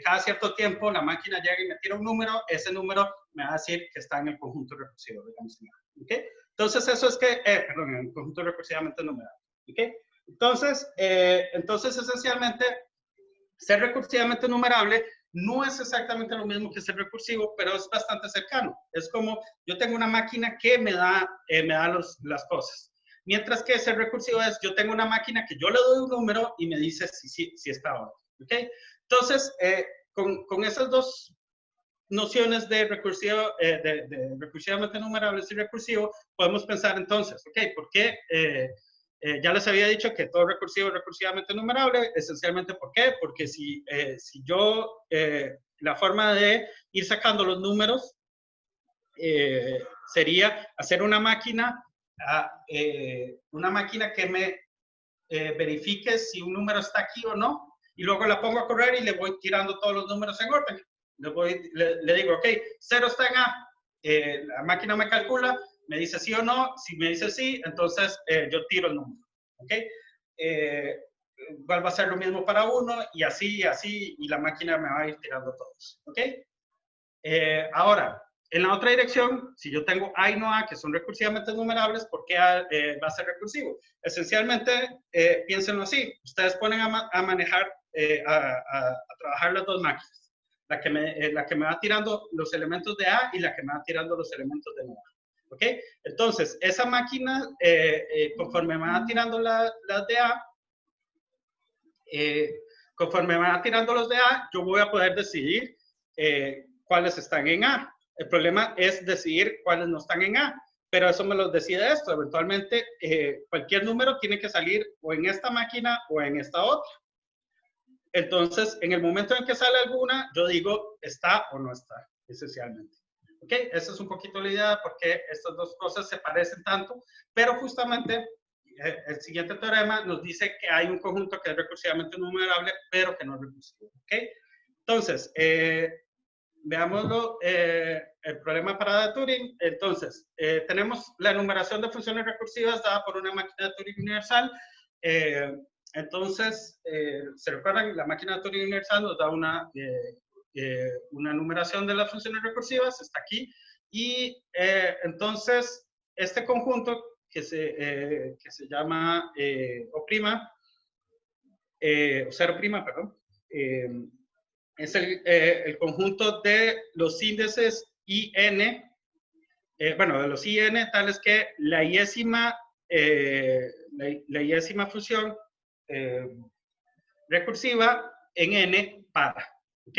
cada cierto tiempo la máquina llega y me tira un número, ese número me va a decir que está en el conjunto recursivo, digamos, ¿ok? Entonces eso es que, perdón, en el conjunto recursivamente enumerable, ¿ok? Entonces esencialmente, ser recursivamente enumerable no es exactamente lo mismo que ser recursivo, pero es bastante cercano. Es como: yo tengo una máquina que me da las cosas. Mientras que ser recursivo es: yo tengo una máquina que yo le doy un número y me dice si está o no. ¿Ok? Entonces, con esas dos nociones de recursivamente enumerable y recursivo, podemos pensar entonces, ¿ok? ¿Por qué? Ya les había dicho que todo recursivo es recursivamente enumerable. Esencialmente, ¿por qué? Porque si yo, la forma de ir sacando los números sería hacer una máquina que me verifique si un número está aquí o no, y luego la pongo a correr y le voy tirando todos los números en orden. Le digo: ok, 0 está en A, la máquina me calcula, me dice sí o no. Si me dice sí, entonces yo tiro el número, ¿ok? Vuelvo a hacer lo mismo para 1, y así, y la máquina me va a ir tirando todos, ¿ok? Ahora, en la otra dirección, si yo tengo A y no A, que son recursivamente enumerables, ¿por qué A va a ser recursivo? Esencialmente, piénsenlo así: ustedes ponen a manejar, a trabajar las dos máquinas. La que me va tirando los elementos de A y la que me va tirando los elementos de no A. ¿Ok? Entonces, esa máquina, conforme me va tirando las de A, conforme me va tirando los de A, yo voy a poder decidir cuáles están en A. El problema es decidir cuáles no están en A, pero eso me lo decide esto. Eventualmente, cualquier número tiene que salir o en esta máquina o en esta otra. Entonces, en el momento en que sale alguna, yo digo está o no está, esencialmente. ¿Ok? Esa es un poquito la idea, porque estas dos cosas se parecen tanto, pero justamente el siguiente teorema nos dice que hay un conjunto que es recursivamente enumerable, pero que no es recursivo. ¿Ok? Entonces, veámoslo, el problema parado de Turing. Entonces, tenemos la enumeración de funciones recursivas dada por una máquina de Turing universal. Entonces, ¿se recuerdan? La máquina de Turing universal nos da una enumeración de las funciones recursivas, está aquí. Y entonces, este conjunto que se llama O', o 0', perdón, es el conjunto de los índices IN, bueno, de los IN, tales que la iésima función recursiva en N para, ¿ok?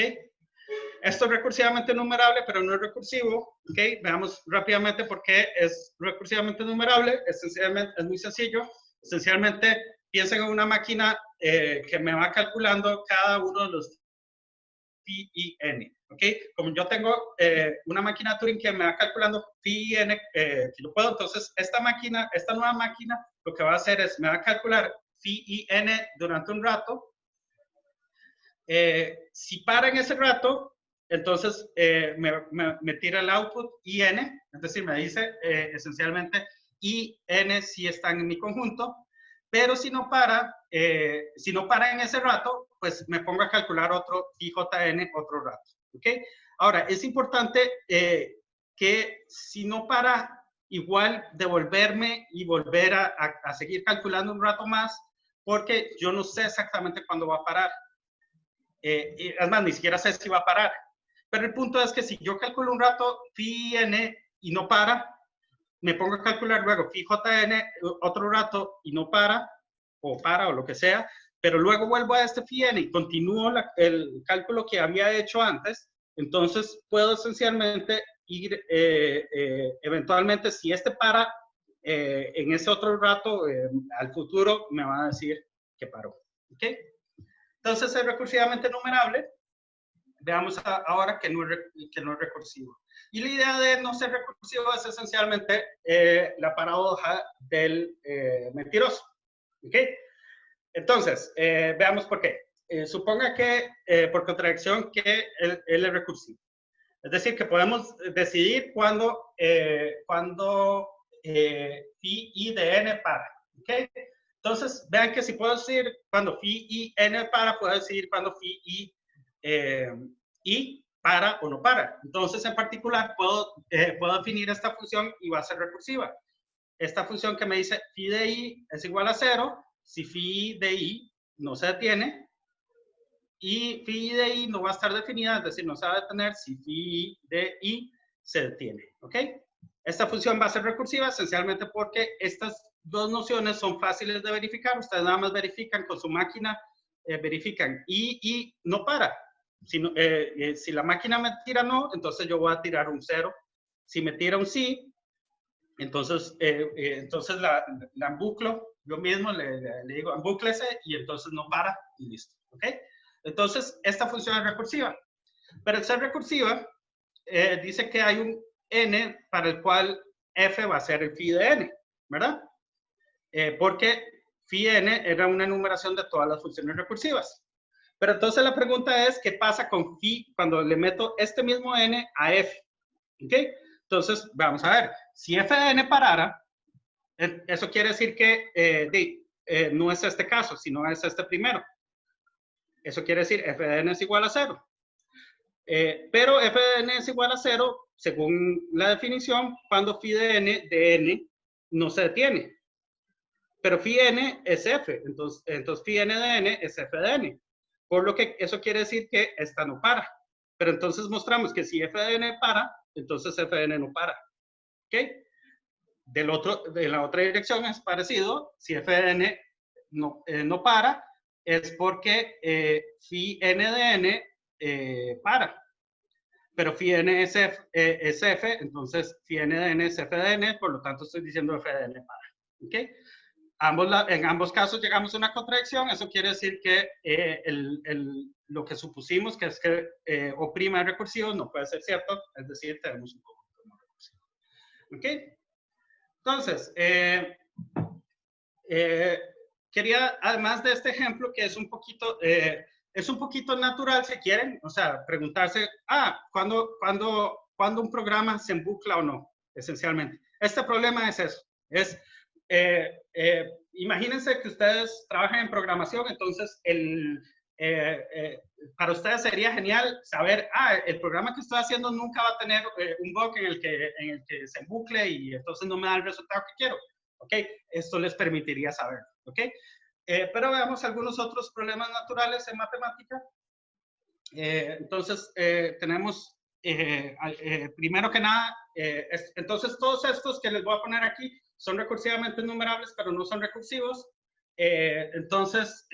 Esto es recursivamente enumerable, pero no es recursivo, ¿ok? Veamos rápidamente por qué es recursivamente enumerable. Esencialmente, es muy sencillo. Esencialmente, piensen en una máquina que me va calculando cada uno de los phi y n, ¿ok? Como yo tengo una máquina Turing que me va calculando phi y n, que lo puedo, entonces esta nueva máquina, lo que va a hacer es, me va a calcular phi y n durante un rato. Si para en ese rato, entonces me tira el output IN, es decir, me dice esencialmente IN si están en mi conjunto, pero si no para en ese rato, pues me pongo a calcular otro IJN otro rato, ¿ok? Ahora, es importante que si no para, igual devolverme y volver a seguir calculando un rato más, porque yo no sé exactamente cuándo va a parar. Es más, ni siquiera sé si va a parar. Pero el punto es que si yo calculo un rato phi n y no para, me pongo a calcular luego phi jn otro rato y no para o lo que sea, pero luego vuelvo a este phi n y continúo el cálculo que había hecho antes, entonces puedo esencialmente ir, eventualmente, si este para en ese otro rato, al futuro me va a decir que paró. ¿Ok? Entonces es recursivamente numerable. Veamos ahora que no es recursivo. Y la idea de no ser recursivo es esencialmente la paradoja del mentiroso. ¿Ok? Entonces, veamos por qué. Suponga que, por contradicción, que él es recursivo. Es decir, que podemos decidir cuándo phi i de n para. ¿Ok? Entonces, vean que si puedo decir cuando phi i n para, puedo decidir cuando phi i para o no para. Entonces, en particular, puedo definir esta función y va a ser recursiva. Esta función que me dice phi de i es igual a 0 si phi de i no se detiene, y phi de i no va a estar definida, es decir, no se va a detener si phi de i se detiene. ¿Ok? Esta función va a ser recursiva esencialmente porque estas dos nociones son fáciles de verificar. Ustedes nada más verifican con su máquina, verifican y no para. Si la máquina me tira no, entonces yo voy a tirar un 0. Si me tira un sí, entonces la embuclo. Yo mismo le digo embúclese y entonces no para y listo. ¿Ok? Entonces, esta función es recursiva. Pero al ser recursiva, dice que hay un n para el cual f va a ser el phi de n, ¿verdad? Porque phi n era una enumeración de todas las funciones recursivas. Pero entonces la pregunta es, ¿qué pasa con phi cuando le meto este mismo n a f? ¿Ok? Entonces, vamos a ver. Si f de n parara, eso quiere decir que no es este caso, sino es este primero. Eso quiere decir f de n es igual a 0. Pero f de n es igual a 0, según la definición, cuando phi de n no se detiene. Pero phi n es f, entonces phi n de n es f de n. Por lo que eso quiere decir que esta no para. Pero entonces mostramos que si f de n para, entonces f de n no para. ¿Ok? De la otra dirección es parecido. Si f de n no para, es porque phi n de n para. Pero phi n es f, entonces phi n de n es f de n, por lo tanto estoy diciendo f de n para. ¿Ok? En ambos casos llegamos a una contradicción. Eso quiere decir que lo que supusimos, que es que O' es recursivo, no puede ser cierto. Es decir, tenemos un conjunto no recursivo. ¿Ok? Entonces, quería, además de este ejemplo, que es un poquito natural, si quieren, o sea, preguntarse, ¿cuándo un programa se embucla o no? Esencialmente. Este problema es eso. Imagínense que ustedes trabajan en programación, entonces para ustedes sería genial saber, el programa que estoy haciendo nunca va a tener un bug en el que se embucle y entonces no me da el resultado que quiero. ¿Ok? Esto les permitiría saber. ¿Ok? Pero veamos algunos otros problemas naturales en matemática. Entonces, tenemos, primero que nada, entonces todos estos que les voy a poner aquí son recursivamente enumerables, pero no son recursivos. Entonces,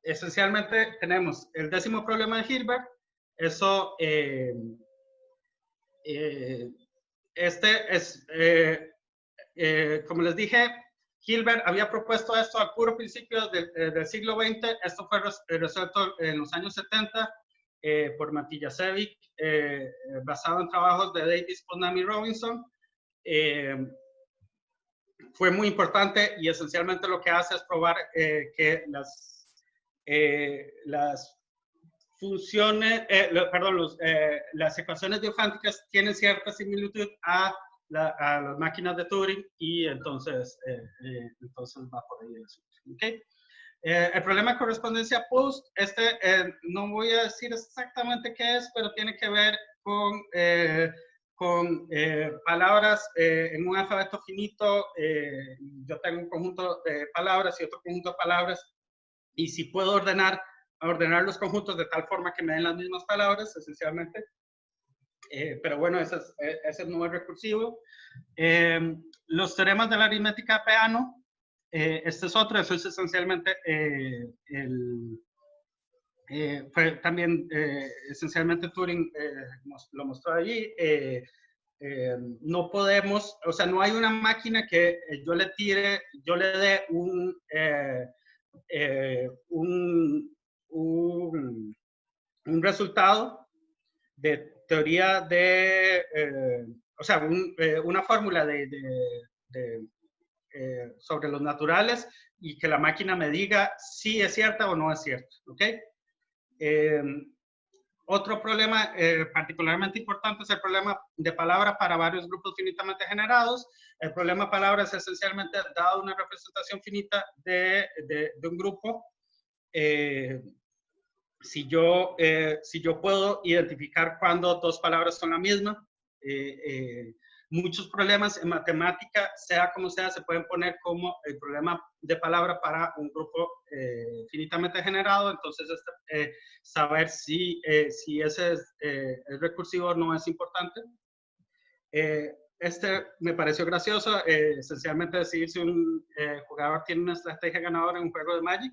esencialmente tenemos el 10º problema de Hilbert. Eso, este es, como les dije, Hilbert había propuesto esto al puro principio del siglo XX. Esto fue resuelto en los años 70 por Matijasevic, basado en trabajos de Davis, Putnam y Robinson. Fue muy importante y esencialmente lo que hace es probar que las funciones, las ecuaciones diofánticas tienen cierta similitud a las máquinas de Turing, y entonces va por ahí el asunto. ¿Okay? El problema de correspondencia post, no voy a decir exactamente qué es, pero tiene que ver con palabras en un alfabeto finito. Yo tengo un conjunto de palabras y otro conjunto de palabras, y si puedo ordenar los conjuntos de tal forma que me den las mismas palabras, esencialmente. Pero bueno, ese no es recursivo. Los teoremas de la aritmética de Peano, este es otro. Eso es esencialmente fue también esencialmente Turing lo mostró allí. No podemos, o sea, no hay una máquina que yo le dé un resultado de teoría de, o sea, una fórmula sobre los naturales, y que la máquina me diga si es cierta o no es cierta. ¿Ok? Otro problema particularmente importante es el problema de palabra para varios grupos finitamente generados. El problema de palabra es esencialmente, dado una representación finita de un grupo, si yo puedo identificar cuando dos palabras son la misma. Muchos problemas en matemática, sea como sea, se pueden poner como el problema de palabra para un grupo finitamente generado. Entonces, saber si ese es recursivo no es importante. Me pareció gracioso, esencialmente decidir si un jugador tiene una estrategia ganadora en un juego de Magic.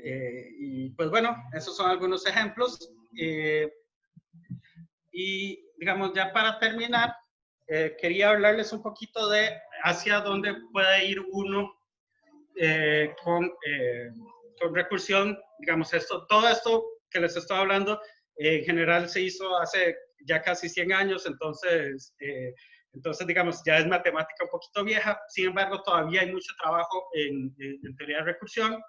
Y pues bueno, esos son algunos ejemplos. Y digamos, ya para terminar, quería hablarles un poquito de hacia dónde puede ir uno con recursión. Digamos, todo esto que les estoy hablando, en general se hizo hace ya casi 100 años, entonces, digamos, ya es matemática un poquito vieja. Sin embargo, todavía hay mucho trabajo en teoría de recursión.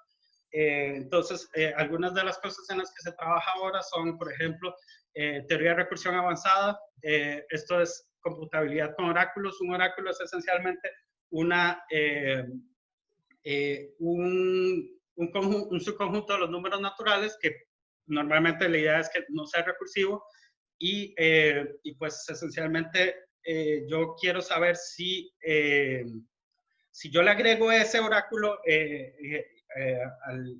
Entonces, algunas de las cosas en las que se trabaja ahora son, por ejemplo, teoría de recursión avanzada. Esto es computabilidad con oráculos. Un oráculo es esencialmente un subconjunto de los números naturales, que normalmente la idea es que no sea recursivo, y pues esencialmente yo quiero saber si yo le agrego ese oráculo al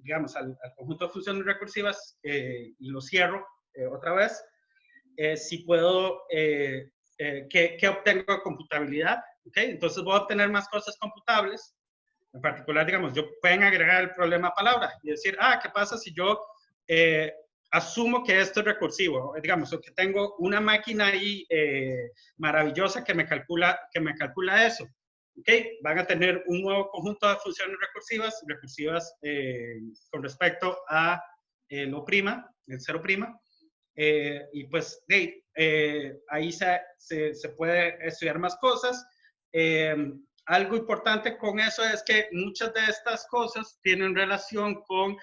conjunto de funciones recursivas y lo cierro otra vez, si puedo, ¿qué obtengo de computabilidad? ¿Okay? Entonces voy a obtener más cosas computables. En particular, digamos, pueden agregar el problema palabra y decir, ¿qué pasa si yo asumo que esto es recursivo? Digamos, o que tengo una máquina ahí maravillosa que me calcula eso. ¿Okay? Van a tener un nuevo conjunto de funciones recursivas con respecto a lo prima, el cero prima, y pues ahí se puede estudiar más cosas. Algo importante con eso es que muchas de estas cosas tienen relación con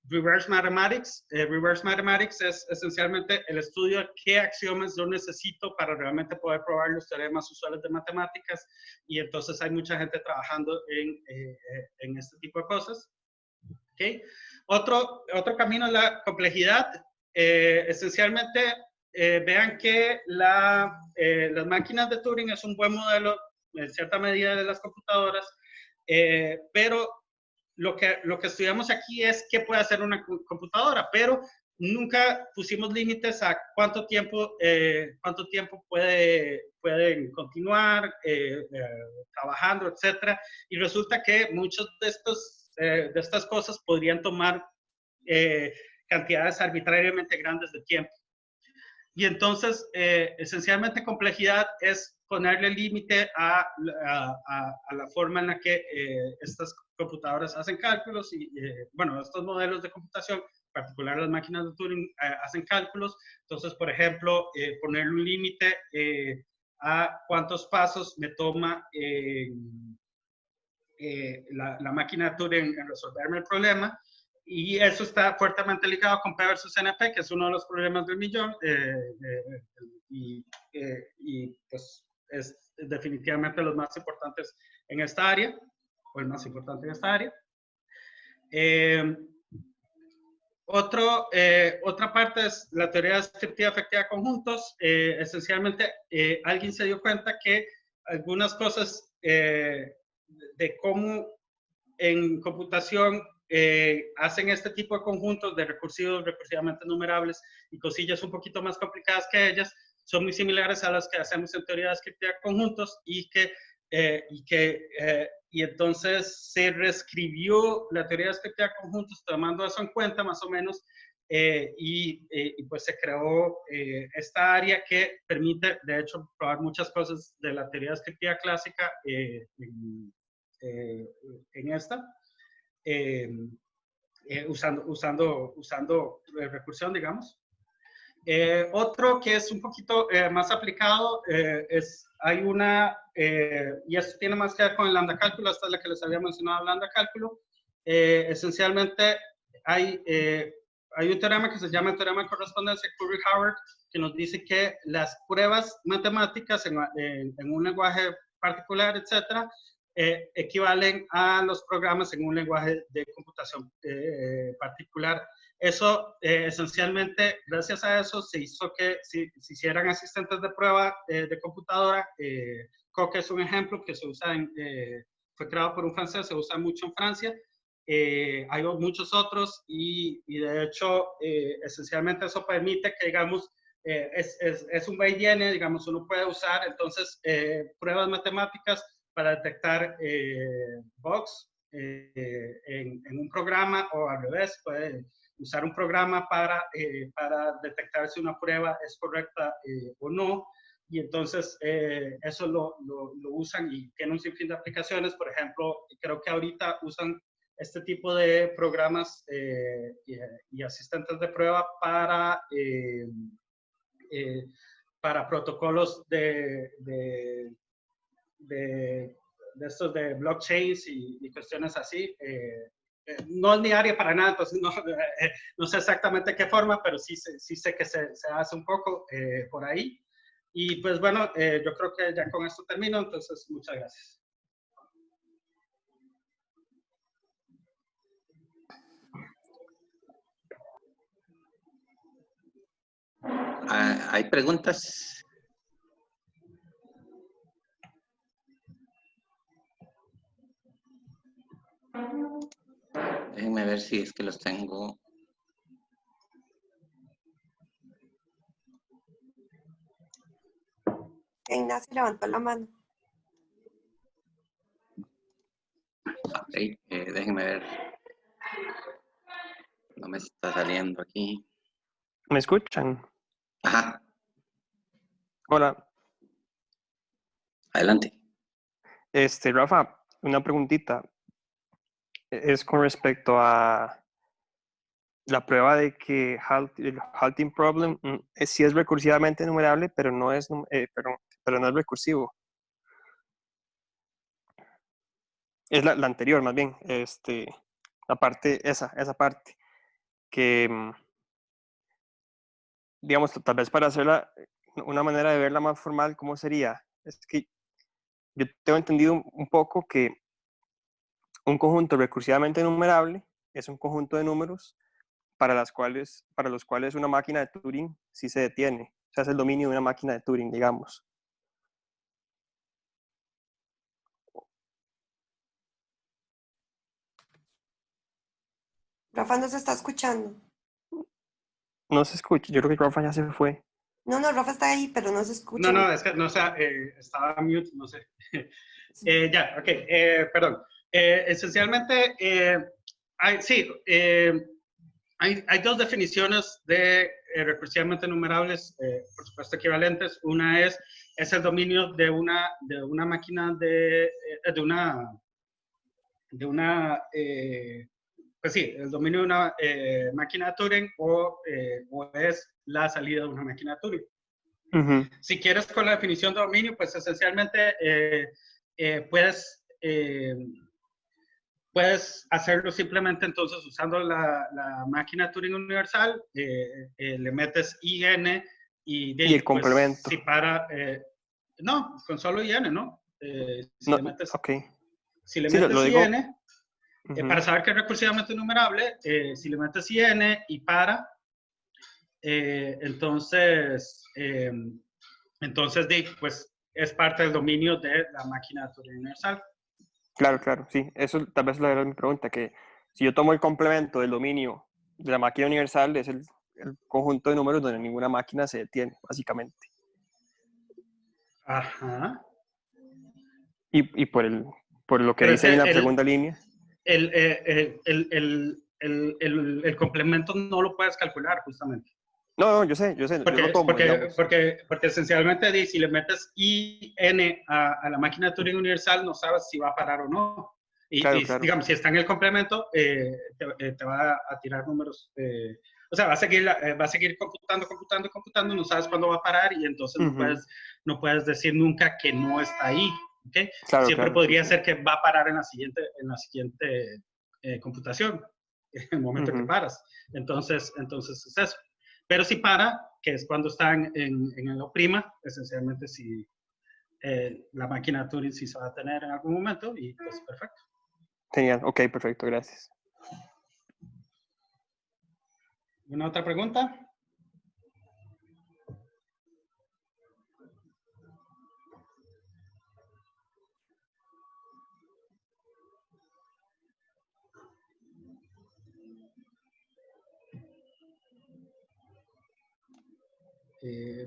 reverse mathematics. Reverse mathematics es esencialmente el estudio de qué axiomas yo necesito para realmente poder probar los teoremas usuales de matemáticas, y entonces hay mucha gente trabajando en este tipo de cosas. ¿Okay? Otro camino es la complejidad. Esencialmente, vean que las máquinas de Turing es un buen modelo en cierta medida de las computadoras, pero lo que estudiamos aquí es qué puede hacer una computadora, pero nunca pusimos límites a cuánto tiempo pueden continuar trabajando, etcétera. Y resulta que muchos de estas cosas podrían tomar cantidades arbitrariamente grandes de tiempo. Y entonces, esencialmente, complejidad es ponerle límite a la forma en la que computadoras hacen cálculos y, bueno, estos modelos de computación, en particular las máquinas de Turing, hacen cálculos. Entonces, por ejemplo, ponerle un límite a cuántos pasos me toma la máquina de Turing en resolverme el problema. Y eso está fuertemente ligado con P versus NP, que es uno de los problemas del millón. Y pues es definitivamente los más importantes en esta área, o el más importante en esta área. Otra parte es la teoría descriptiva efectiva de conjuntos. Esencialmente, alguien se dio cuenta que algunas cosas de cómo en computación hacen este tipo de conjuntos de recursivos, recursivamente numerables y cosillas un poquito más complicadas que ellas, son muy similares a las que hacemos en teoría descriptiva de conjuntos y entonces se reescribió la teoría descriptiva de conjuntos tomando eso en cuenta más o menos y pues se creó esta área que permite de hecho probar muchas cosas de la teoría descriptiva clásica en esta, usando recursión, digamos. Otro que es un poquito más aplicado hay una, y esto tiene más que ver con el lambda cálculo, esta es la que les había mencionado, lambda cálculo. Esencialmente hay un teorema que se llama el teorema de correspondencia Curry-Howard, que nos dice que las pruebas matemáticas en un lenguaje particular, etcétera, equivalen a los programas en un lenguaje de computación particular. Eso, esencialmente, gracias a eso, se hizo que se hicieran asistentes de prueba de computadora. Coq es un ejemplo que se usa fue creado por un francés, se usa mucho en Francia. Hay muchos otros y de hecho, esencialmente eso permite que, digamos, es un va y viene, digamos, uno puede usar entonces pruebas matemáticas para detectar bugs en un programa o al revés, puede usar un programa para detectar si una prueba es correcta o no. Y entonces eso lo usan y tiene un sinfín de aplicaciones. Por ejemplo, creo que ahorita usan este tipo de programas y asistentes de prueba para protocolos de estos de blockchains y cuestiones así. No es mi área para nada, entonces no sé exactamente qué forma, pero sí sé que se hace un poco por ahí. Y pues bueno, yo creo que ya con esto termino, entonces muchas gracias. ¿Hay preguntas? Déjenme ver si es que los tengo. Ignacio levantó la mano. Ok, déjenme ver. No me está saliendo aquí. ¿Me escuchan? Ajá, Hola. adelante. Rafa, una preguntita. Es con respecto a la prueba de que el halting problem sí es recursivamente enumerable, pero no es, pero no es recursivo. Es la anterior, más bien. La parte, esa parte. Que, digamos, tal vez para hacerla, una manera de verla más formal, ¿cómo sería? Es que yo tengo entendido un poco que un conjunto recursivamente enumerable es un conjunto de números para los cuales una máquina de Turing sí se detiene. O sea, es el dominio de una máquina de Turing, digamos. Rafa no se está escuchando. No se escucha. Yo creo que Rafa ya se fue. No, Rafa está ahí, pero no se escucha. No, es que no sé, estaba mute, no sé. Ya, ok, perdón. Esencialmente, hay dos definiciones de recursivamente enumerables, por supuesto equivalentes. Una es el dominio de una máquina de pues sí, el dominio de una máquina de Turing o es la salida de una máquina de Turing. Ujú. Si quieres con la definición de dominio, pues esencialmente puedes hacerlo simplemente entonces usando la máquina Turing universal, le metes IN y Y el complemento. si para, no, con solo IN, ¿no? Si No, le metes, ok. si le Sí, lo metes digo. IN, Ujú. para saber que es recursivamente numerable, si le metes IN y para, entonces pues es parte del dominio de la máquina de Turing universal. Claro, claro, sí. Eso tal vez era mi pregunta, que si yo tomo el complemento del dominio de la máquina universal, es el conjunto de números donde ninguna máquina se detiene, básicamente. Ajá. Y por lo que Pero dice ahí en la ese, segunda línea. el complemento no lo puedes calcular justamente. No, yo sé, yo lo tomo, digamos. Porque esencialmente si le metes IN a la máquina de Turing universal, no sabes si va a parar o no. Claro, Y claro. digamos, si está en el complemento, te va a tirar números. O sea, va a seguir computando, no sabes cuándo va a parar y entonces Ujú. no puedes decir nunca que no está ahí. ¿Okay? Claro, Siempre claro, sí, podría sí. ser que va a parar en la siguiente computación, en el momento que Ujú. paras. Entonces es eso. Pero si para, que es cuando están en el O', esencialmente si la máquina Turing sí se va a tener en algún momento y pues perfecto. Genial, ok, perfecto, gracias. ¿Una otra pregunta?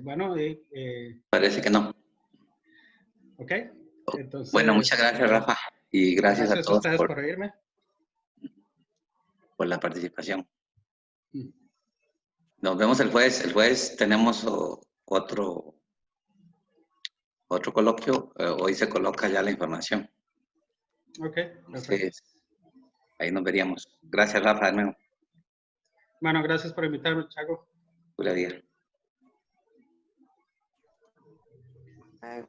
Bueno, Parece que no. ok. Entonces, Bueno, muchas gracias, Rafa. Y gracias a gracias a todos ustedes por oírme. por la participación. Nos vemos el jueves. El jueves tenemos otro coloquio. Hoy se coloca ya la información. Ok, perfecto. Entonces, ahí nos veríamos. Gracias, Rafa, de nuevo. Bueno, gracias por invitarme, Chago. Pura día. Ay,